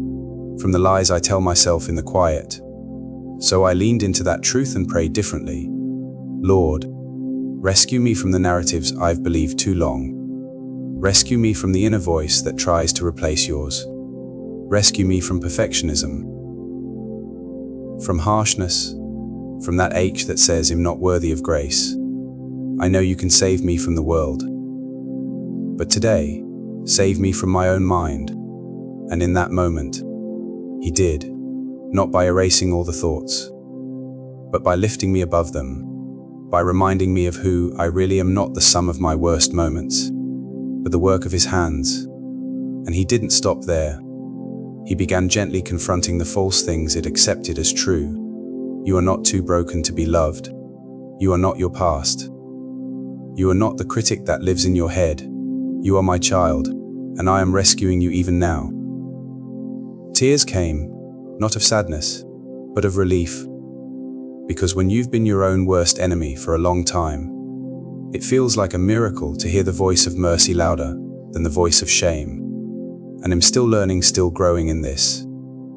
from the lies I tell myself in the quiet. So I leaned into that truth and prayed differently. Lord, rescue me from the narratives I've believed too long. Rescue me from the inner voice that tries to replace yours. Rescue me from perfectionism, from harshness, from that ache that says I'm not worthy of grace. I know you can save me from the world. But today, save me from my own mind. And in that moment, he did, not by erasing all the thoughts, but by lifting me above them, by reminding me of who I really am, not the sum of my worst moments, but the work of his hands. And he didn't stop there. He began gently confronting the false things it accepted as true. You are not too broken to be loved. You are not your past. You are not the critic that lives in your head. You are my child, and I am rescuing you even now. Tears came, not of sadness, but of relief. Because when you've been your own worst enemy for a long time, it feels like a miracle to hear the voice of mercy louder than the voice of shame. And I'm still learning, still growing in this.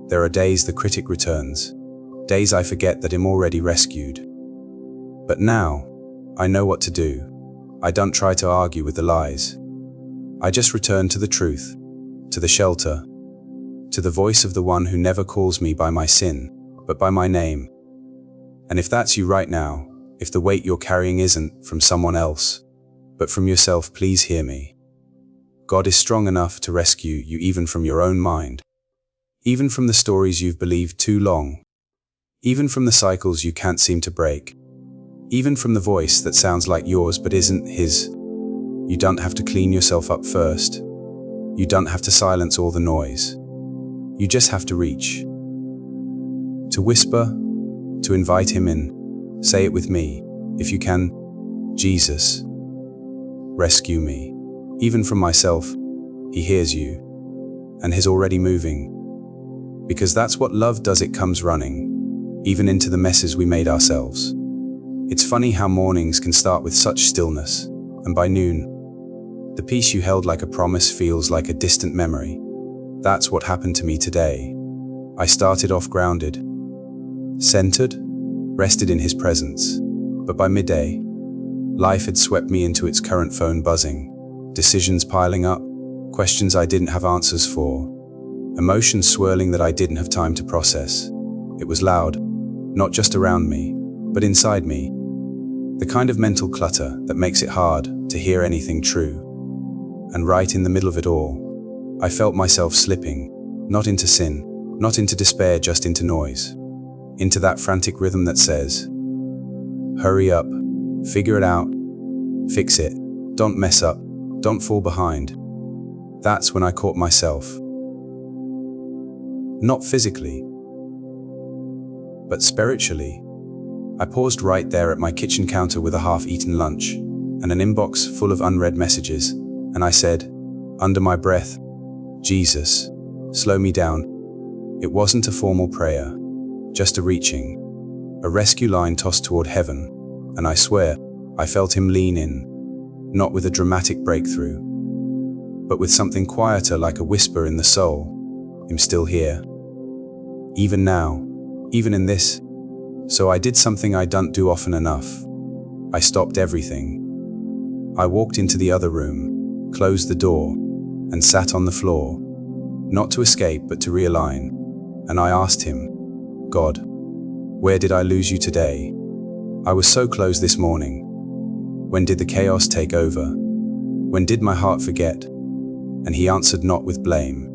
There are days the critic returns, days I forget that I'm already rescued. But now, I know what to do. I don't try to argue with the lies. I just return to the truth, to the shelter, to the voice of the one who never calls me by my sin, but by my name. And if that's you right now, if the weight you're carrying isn't from someone else, but from yourself, please hear me. God is strong enough to rescue you even from your own mind, even from the stories you've believed too long, even from the cycles you can't seem to break, even from the voice that sounds like yours but isn't his. You don't have to clean yourself up first. You don't have to silence all the noise. You just have to reach, to whisper, to invite him in. Say it with me, if you can. Jesus, rescue me. Even from myself, he hears you, and he's already moving. Because that's what love does, it comes running, even into the messes we made ourselves. It's funny how mornings can start with such stillness, and by noon, the peace you held like a promise feels like a distant memory. That's what happened to me today. I started off grounded, centered, rested in his presence. But by midday, life had swept me into its current phone buzzing. Decisions piling up, questions I didn't have answers for, emotions swirling that I didn't have time to process. It was loud, not just around me, but inside me. The kind of mental clutter that makes it hard to hear anything true. And right in the middle of it all, I felt myself slipping, not into sin, not into despair, just into noise. Into that frantic rhythm that says, hurry up, figure it out, fix it, don't mess up. Don't fall behind. That's when I caught myself. Not physically, but spiritually. I paused right there at my kitchen counter with a half-eaten lunch and an inbox full of unread messages, and I said, under my breath, Jesus, slow me down. It wasn't a formal prayer, just a reaching, a rescue line tossed toward heaven, and I swear, I felt him lean in. Not with a dramatic breakthrough, but with something quieter, like a whisper in the soul. I'm still here. Even now, even in this. So I did something I don't do often enough. I stopped everything. I walked into the other room, closed the door, and sat on the floor. Not to escape, but to realign. And I asked him, God, where did I lose you today? I was so close this morning. When did the chaos take over? When did my heart forget? And he answered, not with blame,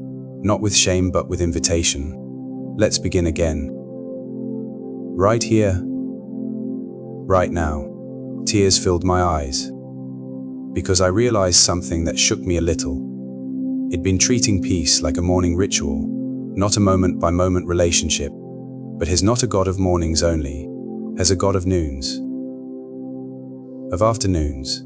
not with shame, but with invitation. Let's begin again. Right here, right now. Tears filled my eyes, because I realized something that shook me a little. It'd been treating peace like a morning ritual, not a moment-by-moment relationship, but he's not a God of mornings only, he's a God of noons. Of afternoons.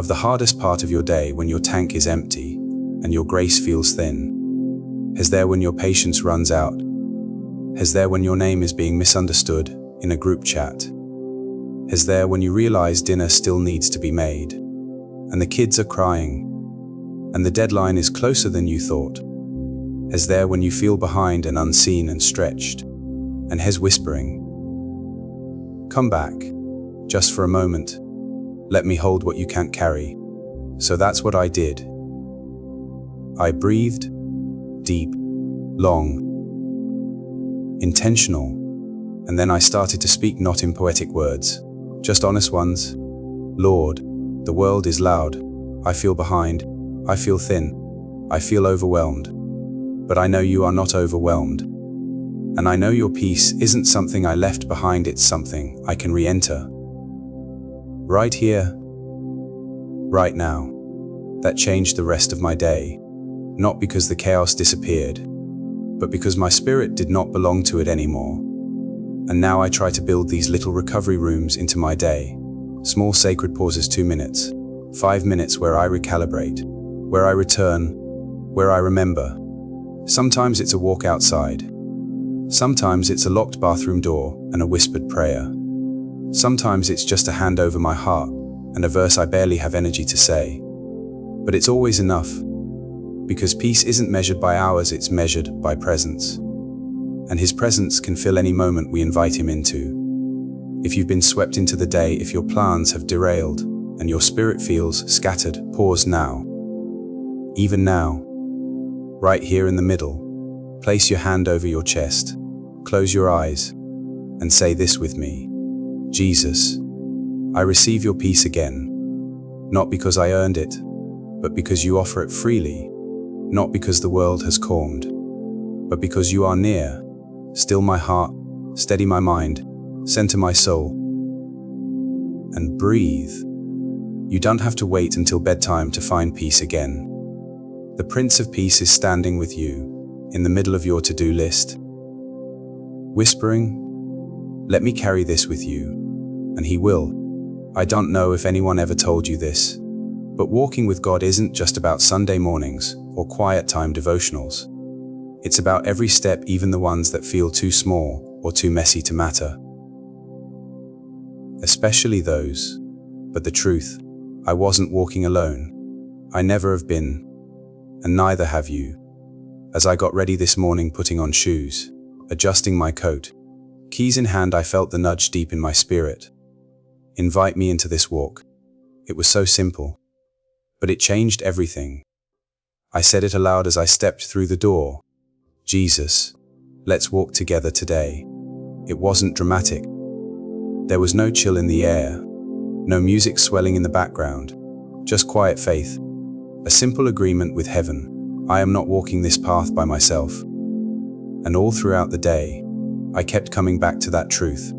Of the hardest part of your day when your tank is empty and your grace feels thin. He's there when your patience runs out. He's there when your name is being misunderstood in a group chat. He's there when you realize dinner still needs to be made, and the kids are crying, and the deadline is closer than you thought. He's there when you feel behind and unseen and stretched, and he's whispering, "Come back, just for a moment. Let me hold what you can't carry." So that's what I did. I breathed, deep, long, intentional, and then I started to speak not in poetic words, just honest ones. "Lord, the world is loud. I feel behind. I feel thin. I feel overwhelmed. But I know you are not overwhelmed. And I know your peace isn't something I left behind, it's something I can re-enter. Right here, right now." That changed the rest of my day, not because the chaos disappeared, but because my spirit did not belong to it anymore. And now I try to build these little recovery rooms into my day. Small sacred pauses, 2 minutes, 5 minutes where I recalibrate, where I return, where I remember. Sometimes it's a walk outside. Sometimes it's a locked bathroom door and a whispered prayer. Sometimes it's just a hand over my heart and a verse I barely have energy to say. But it's always enough, because peace isn't measured by hours, it's measured by presence. And his presence can fill any moment we invite him into. If you've been swept into the day, if your plans have derailed, and your spirit feels scattered, pause now. Even now, right here in the middle, place your hand over your chest, close your eyes, and say this with me. "Jesus, I receive your peace again, not because I earned it, but because you offer it freely, not because the world has calmed, but because you are near. Still my heart, steady my mind, center my soul, and breathe." You don't have to wait until bedtime to find peace again. The Prince of Peace is standing with you, in the middle of your to-do list, whispering, "Let me carry this with you." And he will. I don't know if anyone ever told you this, but walking with God isn't just about Sunday mornings or quiet time devotionals. It's about every step, even the ones that feel too small or too messy to matter. Especially those. But the truth, I wasn't walking alone. I never have been, and neither have you. As I got ready this morning, putting on shoes, adjusting my coat, keys in hand, I felt the nudge deep in my spirit. Invite me into this walk. It was so simple, but it changed everything. I said it aloud as I stepped through the door. "Jesus, let's walk together today." It wasn't dramatic. There was no chill in the air, no music swelling in the background, just quiet faith, a simple agreement with heaven. I am not walking this path by myself. And all throughout the day, I kept coming back to that truth.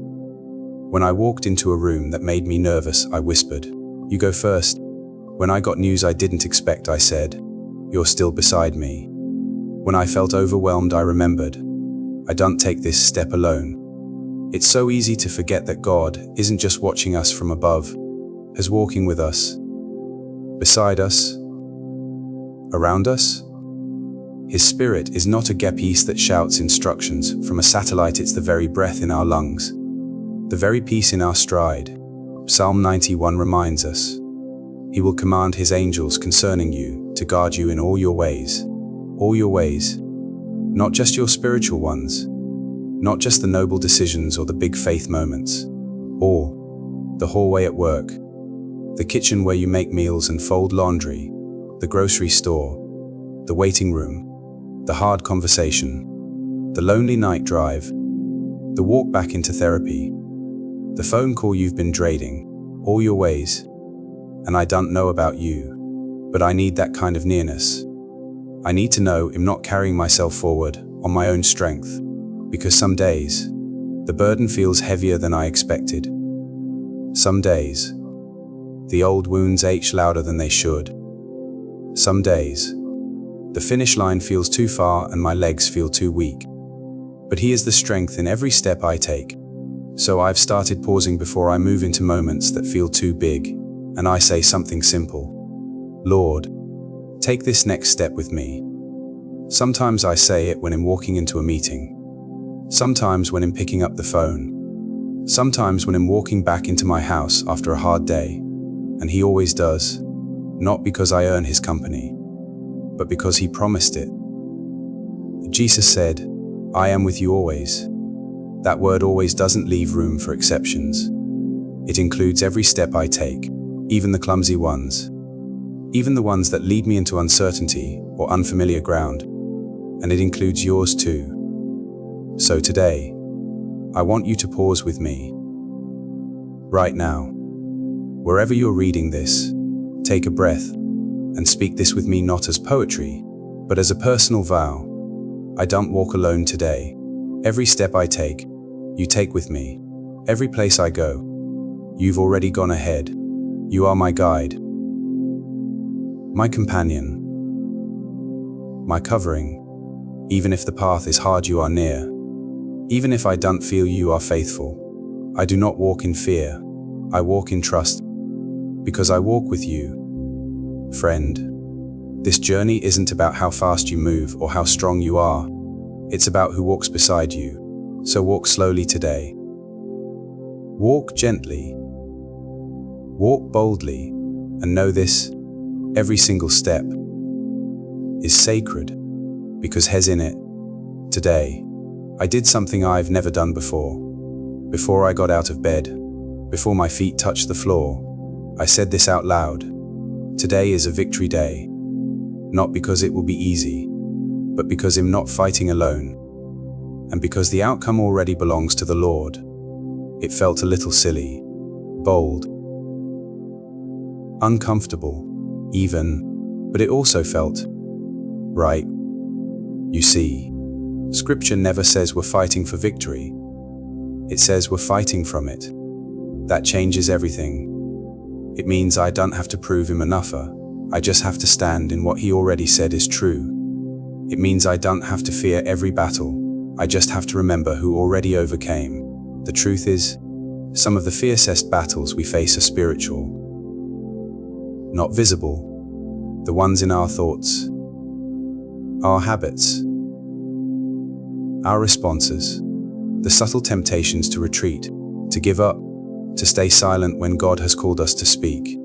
When I walked into a room that made me nervous, I whispered, "You go first." When I got news I didn't expect, I said, "You're still beside me." When I felt overwhelmed, I remembered, I don't take this step alone. It's so easy to forget that God isn't just watching us from above, He's walking with us, beside us, around us. His Spirit is not a gap-piece that shouts instructions from a satellite, it's the very breath in our lungs, the very peace in our stride. Psalm 91 reminds us, He will command His angels concerning you to guard you in all your ways. All your ways, not just your spiritual ones, not just the noble decisions or the big faith moments, or the hallway at work, the kitchen where you make meals and fold laundry, the grocery store, the waiting room, the hard conversation, the lonely night drive, the walk back into therapy, the phone call you've been dreading, all your ways. And I don't know about you, but I need that kind of nearness. I need to know I'm not carrying myself forward on my own strength, because some days, the burden feels heavier than I expected. Some days, the old wounds ache louder than they should. Some days, The finish line feels too far and my legs feel too weak. But He is the strength in every step I take. So I've started pausing before I move into moments that feel too big, and I say something simple. Lord, take this next step with me. Sometimes I say it when I'm walking into a meeting. Sometimes when I'm picking up the phone. Sometimes when I'm walking back into my house after a hard day. And He always does, not because I earn His company, but because He promised it. Jesus said, I am with you always. That word always doesn't leave room for exceptions. It includes every step I take, even the clumsy ones, even the ones that lead me into uncertainty or unfamiliar ground, and it includes yours too. So today, I want you to pause with me. Right now, wherever you're reading this, take a breath and speak this with me not as poetry, but as a personal vow. I don't walk alone today. Every step I take, you take with me. Every place I go, you've already gone ahead. You are my guide, my companion, my covering. Even if the path is hard, you are near. Even if I don't feel, you are faithful. I do not walk in fear. I walk in trust, because I walk with you. Friend, this journey isn't about how fast you move or how strong you are. It's about who walks beside you. So walk slowly today. Walk gently. Walk boldly, and know this, every single step is sacred, because He's in it. Today, I did something I've never done before. Before I got out of bed, before my feet touched the floor, I said this out loud. Today is a victory day. Not because it will be easy, but because I'm not fighting alone, and because the outcome already belongs to the Lord. It felt a little silly, bold, uncomfortable, even, but it also felt right. You see, Scripture never says we're fighting for victory. It says we're fighting from it. That changes everything. It means I don't have to prove Him enough. I just have to stand in what He already said is true. It means I don't have to fear every battle. I just have to remember who already overcame. The truth is, some of the fiercest battles we face are spiritual, not visible. The ones in our thoughts, our habits, our responses, the subtle temptations to retreat, to give up, to stay silent when God has called us to speak.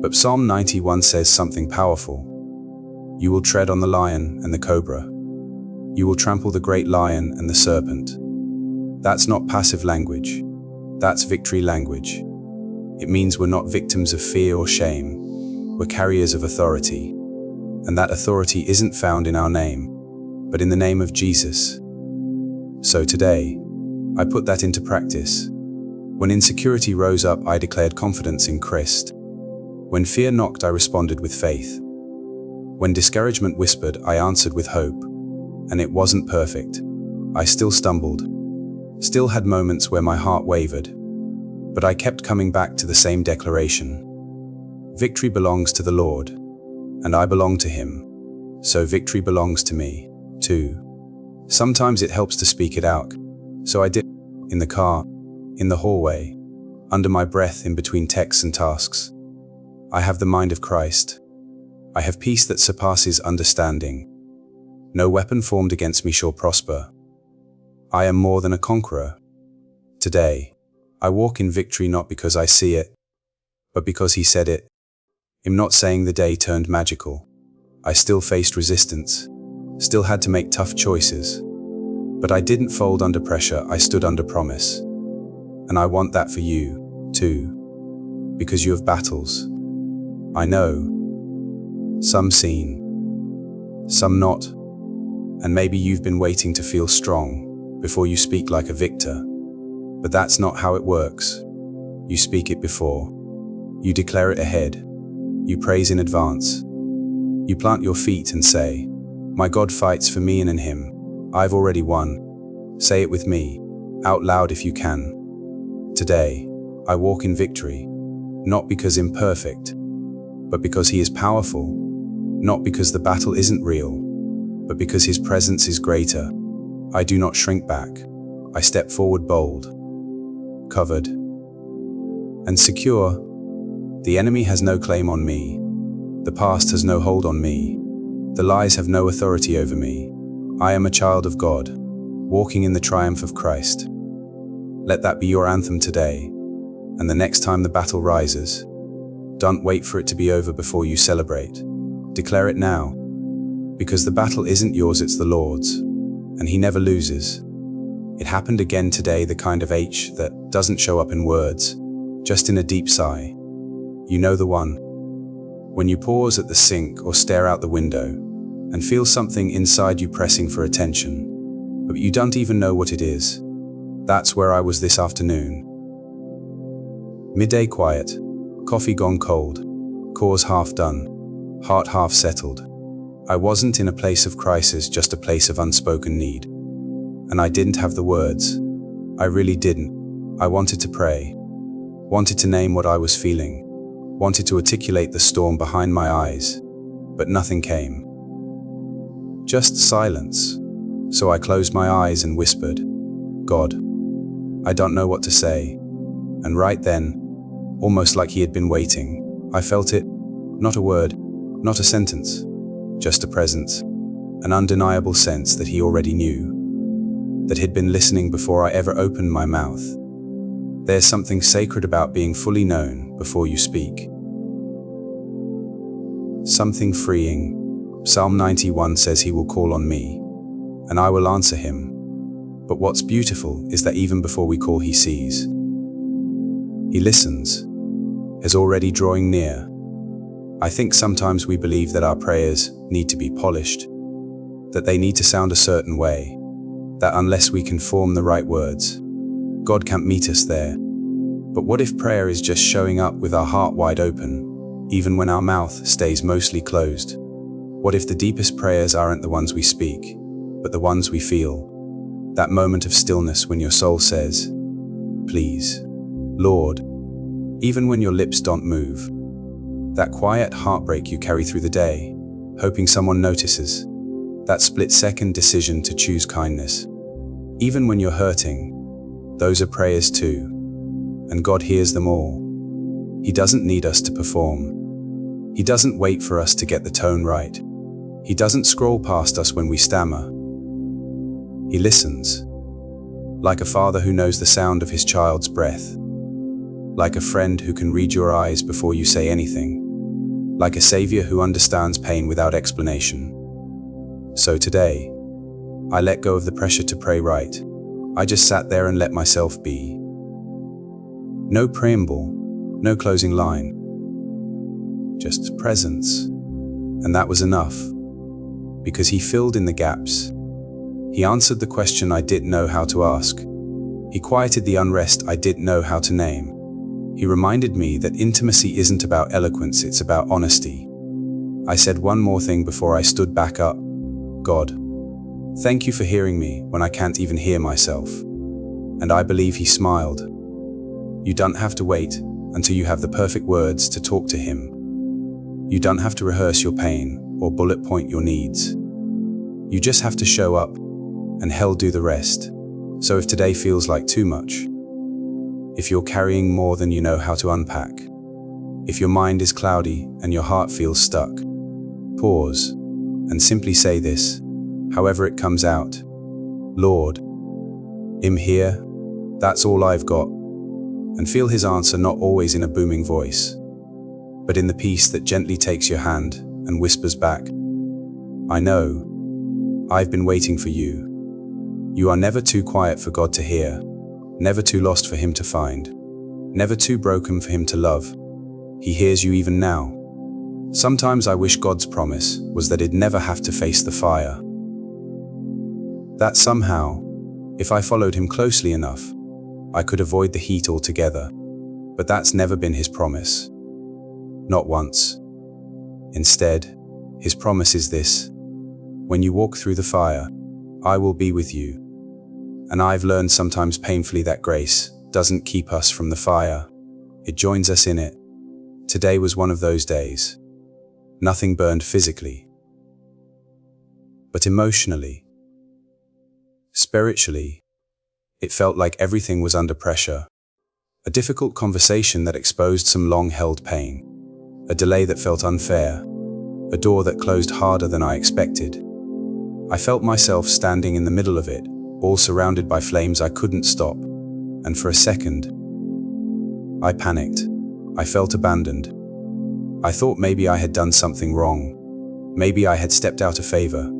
But Psalm 91 says something powerful. You will tread on the lion and the cobra. You will trample the great lion and the serpent. That's not passive language. That's victory language. It means we're not victims of fear or shame. We're carriers of authority. And that authority isn't found in our name, but in the name of Jesus. So today, I put that into practice. When insecurity rose up, I declared confidence in Christ. When fear knocked, I responded with faith. When discouragement whispered, I answered with hope. And it wasn't perfect. I still stumbled, still had moments where my heart wavered. But I kept coming back to the same declaration. Victory belongs to the Lord, and I belong to Him. So victory belongs to me, too. Sometimes it helps to speak it out. So I did, in the car, in the hallway, under my breath in between texts and tasks. I have the mind of Christ. I have peace that surpasses understanding. No weapon formed against me shall prosper. I am more than a conqueror. Today, I walk in victory not because I see it, but because He said it. I'm not saying the day turned magical. I still faced resistance, still had to make tough choices. But I didn't fold under pressure, I stood under promise. And I want that for you, too. Because you have battles. I know. Some seen, some not. And maybe you've been waiting to feel strong before you speak like a victor. But that's not how it works. You speak it before. You declare it ahead. You praise in advance. You plant your feet and say, my God fights for me and in Him. I've already won. Say it with me, out loud if you can. Today, I walk in victory, not because I'm perfect, but because He is powerful, not because the battle isn't real, but because his presence is greater, I do not shrink back. I step forward bold, covered, and secure. The enemy has no claim on me. The past has no hold on me. The lies have no authority over me. I am a child of God, walking in the triumph of Christ. Let that be your anthem today, and the next time the battle rises, don't wait for it to be over before you celebrate. Declare it now, because the battle isn't yours, it's the Lord's, and he never loses. It happened again today, the kind of H that doesn't show up in words, just in a deep sigh. You know the one. When you pause at the sink or stare out the window and feel something inside you pressing for attention, but you don't even know what it is. That's where I was this afternoon. Midday quiet, coffee gone cold, cause half done, heart half settled. I wasn't in a place of crisis, just a place of unspoken need. And I didn't have the words. I really didn't. I wanted to pray, wanted to name what I was feeling, wanted to articulate the storm behind my eyes, but nothing came. Just silence. So I closed my eyes and whispered, God, I don't know what to say. And right then, almost like he had been waiting, I felt it. Not a word, not a sentence, just a presence, an undeniable sense that he already knew, that he'd been listening before I ever opened my mouth. There's something sacred about being fully known before you speak. Something freeing. Psalm 91 says he will call on me, and I will answer him. But what's beautiful is that even before we call, he sees. He listens, is already drawing near. I think sometimes we believe that our prayers need to be polished, that they need to sound a certain way, that unless we can form the right words, God can't meet us there. But what if prayer is just showing up with our heart wide open, even when our mouth stays mostly closed? What if the deepest prayers aren't the ones we speak, but the ones we feel? That moment of stillness when your soul says, please, Lord, even when your lips don't move. That quiet heartbreak you carry through the day, hoping someone notices. That split-second decision to choose kindness. Even when you're hurting, those are prayers too. And God hears them all. He doesn't need us to perform. He doesn't wait for us to get the tone right. He doesn't scroll past us when we stammer. He listens, like a father who knows the sound of his child's breath, like a friend who can read your eyes before you say anything, like a savior who understands pain without explanation. So today, I let go of the pressure to pray right. I just sat there and let myself be. No preamble, no closing line, just presence. And that was enough, because he filled in the gaps. He answered the question I didn't know how to ask. He quieted the unrest I didn't know how to name. He reminded me that intimacy isn't about eloquence, it's about honesty. I said one more thing before I stood back up. God, thank you for hearing me when I can't even hear myself. And I believe he smiled. You don't have to wait until you have the perfect words to talk to him. You don't have to rehearse your pain or bullet point your needs. You just have to show up, and he'll do the rest. So if today feels like too much, if you're carrying more than you know how to unpack, if your mind is cloudy and your heart feels stuck, pause and simply say this, however it comes out. Lord, I'm here, that's all I've got. And feel his answer not always in a booming voice, but in the peace that gently takes your hand and whispers back, I know, I've been waiting for you. You are never too quiet for God to hear, never too lost for him to find, never too broken for him to love. He hears you even now. Sometimes I wish God's promise was that I'd never have to face the fire. That somehow, if I followed him closely enough, I could avoid the heat altogether. But that's never been his promise. Not once. Instead, his promise is this: when you walk through the fire, I will be with you. And I've learned sometimes painfully that grace doesn't keep us from the fire. It joins us in it. Today was one of those days. Nothing burned physically, but emotionally, spiritually, it felt like everything was under pressure. A difficult conversation that exposed some long-held pain, a delay that felt unfair, a door that closed harder than I expected. I felt myself standing in the middle of it, all surrounded by flames I couldn't stop, and for a second, I panicked. I felt abandoned. I thought maybe I had done something wrong. Maybe I had stepped out of favor.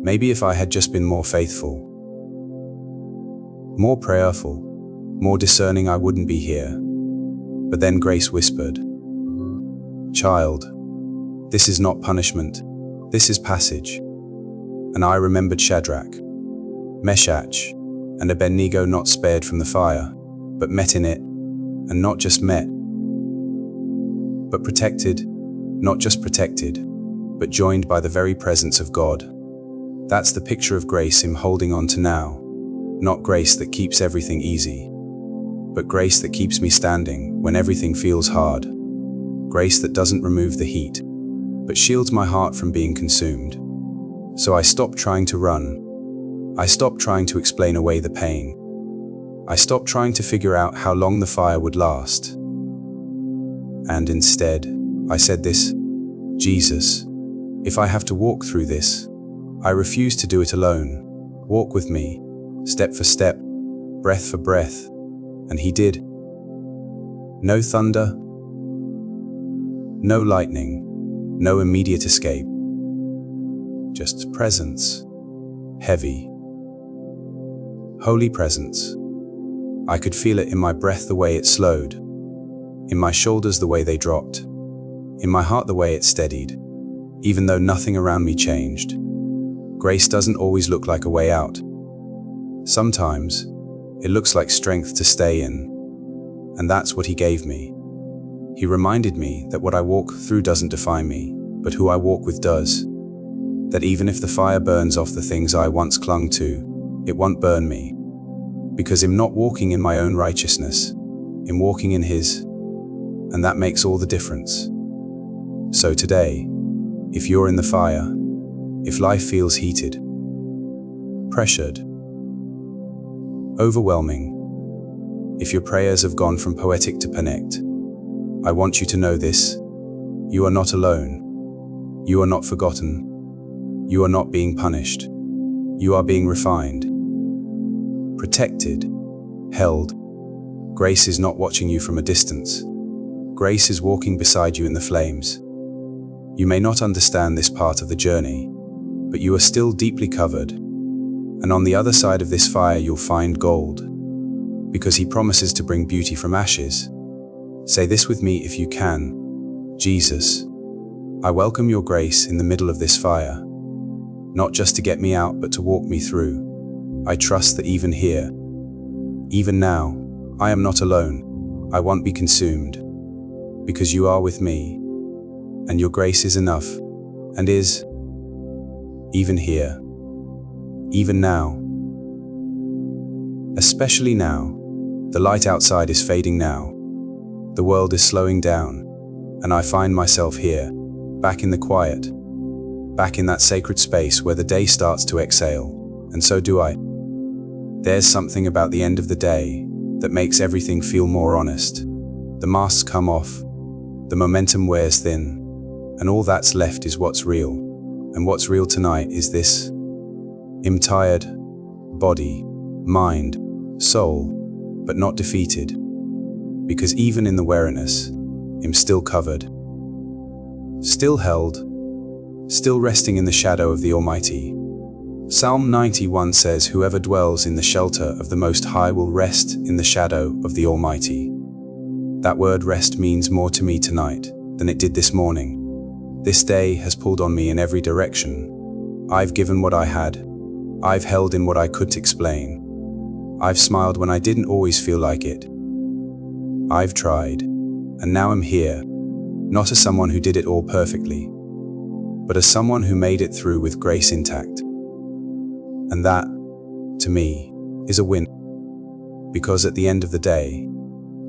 Maybe if I had just been more faithful, more prayerful, more discerning, I wouldn't be here. But then Grace whispered, "Child, this is not punishment. This is passage." And I remembered Shadrach, Meshach, and Abednego not spared from the fire, but met in it, and not just met, but protected, not just protected, but joined by the very presence of God. That's the picture of grace I'm holding on to now. Not grace that keeps everything easy, but grace that keeps me standing when everything feels hard. Grace that doesn't remove the heat, but shields my heart from being consumed. So I stopped trying to run. I stopped trying to explain away the pain. I stopped trying to figure out how long the fire would last. And instead, I said this, "Jesus, if I have to walk through this, I refuse to do it alone. Walk with me, step for step, breath for breath." And he did. No thunder, no lightning, no immediate escape. Just presence, heavy, holy presence. I could feel it in my breath the way it slowed, in my shoulders the way they dropped, in my heart the way it steadied, even though nothing around me changed. Grace doesn't always look like a way out. Sometimes, it looks like strength to stay in, and that's what he gave me. He reminded me that what I walk through doesn't define me, but who I walk with does. That even if the fire burns off the things I once clung to, it won't burn me. Because I'm not walking in my own righteousness, I'm walking in his, and that makes all the difference. So today, if you're in the fire, if life feels heated, pressured, overwhelming, if your prayers have gone from poetic to panicked, I want you to know this: you are not alone. You are not forgotten. You are not being punished. You are being refined, protected, held. Grace is not watching you from a distance. Grace is walking beside you in the flames. You may not understand this part of the journey, but you are still deeply covered. And on the other side of this fire you'll find gold, because he promises to bring beauty from ashes. Say this with me if you can. Jesus, I welcome your grace in the middle of this fire, not just to get me out but to walk me through. I trust that even here, even now, I am not alone. I won't be consumed, because you are with me, and your grace is enough, and is, even here, even now. Especially now, the light outside is fading now. The world is slowing down, and I find myself here, back in the quiet, back in that sacred space where the day starts to exhale, and so do I. There's something about the end of the day that makes everything feel more honest. The masks come off, the momentum wears thin, and all that's left is what's real. And what's real tonight is this: I'm tired, body, mind, soul, but not defeated. Because even in the weariness, I'm still covered, still held, still resting in the shadow of the Almighty. Psalm 91 says, "Whoever dwells in the shelter of the Most High will rest in the shadow of the Almighty." That word rest means more to me tonight than it did this morning. This day has pulled on me in every direction. I've given what I had. I've held in what I couldn't explain. I've smiled when I didn't always feel like it. I've tried, and now I'm here, not as someone who did it all perfectly, but as someone who made it through with grace intact. And that, to me, is a win. Because at the end of the day,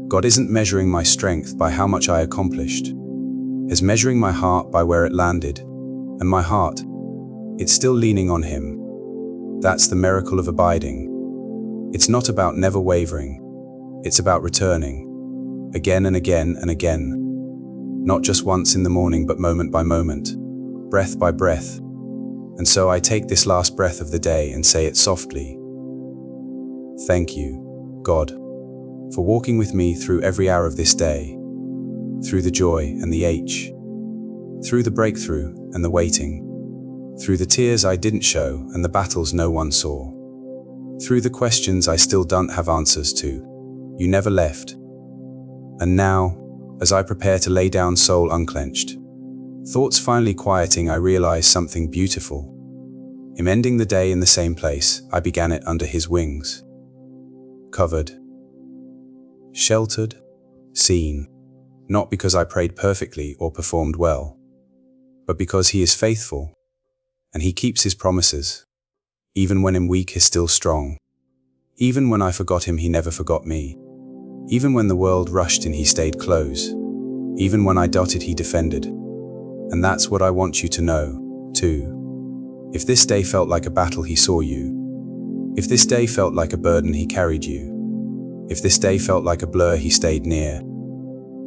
God isn't measuring my strength by how much I accomplished. He's measuring my heart by where it landed, and my heart, it's still leaning on him. That's the miracle of abiding. It's not about never wavering. It's about returning. Again and again and again. Not just once in the morning, but moment by moment, breath by breath. And so I take this last breath of the day and say it softly. Thank you, God, for walking with me through every hour of this day, through the joy and the ache, through the breakthrough and the waiting, through the tears I didn't show and the battles no one saw, through the questions I still don't have answers to. You never left. And now, as I prepare to lay down soul unclenched, thoughts finally quieting, I realize something beautiful. In ending the day in the same place, I began it under his wings. Covered, sheltered, seen, not because I prayed perfectly or performed well, but because he is faithful, and he keeps his promises. Even when I'm weak, he's still strong. Even when I forgot him, he never forgot me. Even when the world rushed in, he stayed close. Even when I doubted, he defended. And that's what I want you to know, too. If this day felt like a battle, he saw you. If this day felt like a burden, he carried you. If this day felt like a blur, he stayed near.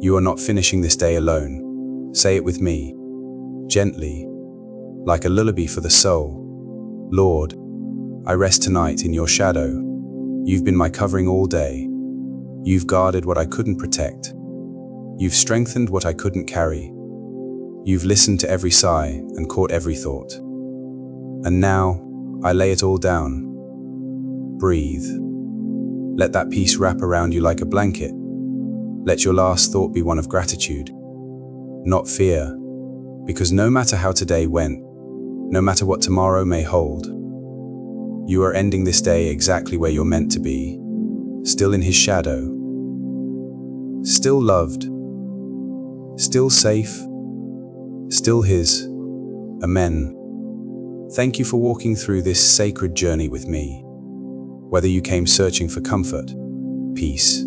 You are not finishing this day alone. Say it with me, gently, like a lullaby for the soul. Lord, I rest tonight in your shadow. You've been my covering all day. You've guarded what I couldn't protect. You've strengthened what I couldn't carry. You've listened to every sigh and caught every thought. And now, I lay it all down. Breathe. Let that peace wrap around you like a blanket. Let your last thought be one of gratitude, not fear, because no matter how today went, no matter what tomorrow may hold, you are ending this day exactly where you're meant to be, still in his shadow, still loved, still safe, still his. Amen. Thank you for walking through this sacred journey with me. Whether you came searching for comfort, peace,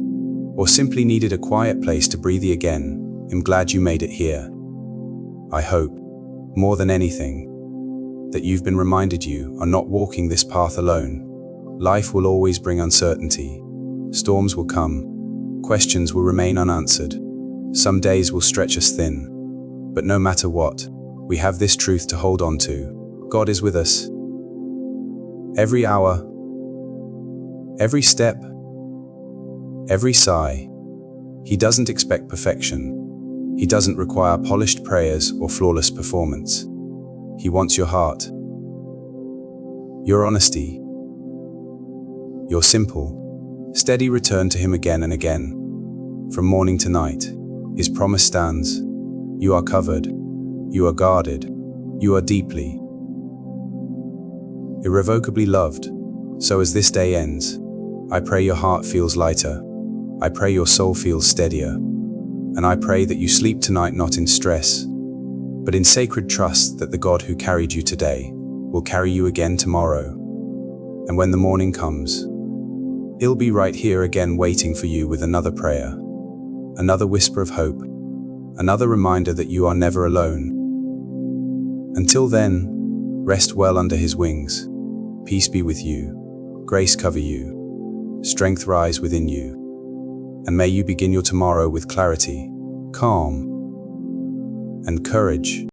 or simply needed a quiet place to breathe again, I'm glad you made it here. I hope, more than anything, that you've been reminded you are not walking this path alone. Life will always bring uncertainty. Storms will come. Questions will remain unanswered. Some days will stretch us thin. But no matter what, we have this truth to hold on to. God is with us. Every hour, every step, every sigh. He doesn't expect perfection. He doesn't require polished prayers or flawless performance. He wants your heart, your honesty, your simple, steady return to him again and again. From morning to night, his promise stands. You are covered, you are guarded, you are deeply, irrevocably loved. So as this day ends, I pray your heart feels lighter. I pray your soul feels steadier. And I pray that you sleep tonight not in stress, but in sacred trust that the God who carried you today will carry you again tomorrow. And when the morning comes, he'll be right here again waiting for you with another prayer, another whisper of hope, another reminder that you are never alone. Until then, rest well under his wings. Peace be with you, grace cover you, strength rise within you, and may you begin your tomorrow with clarity, calm, and courage.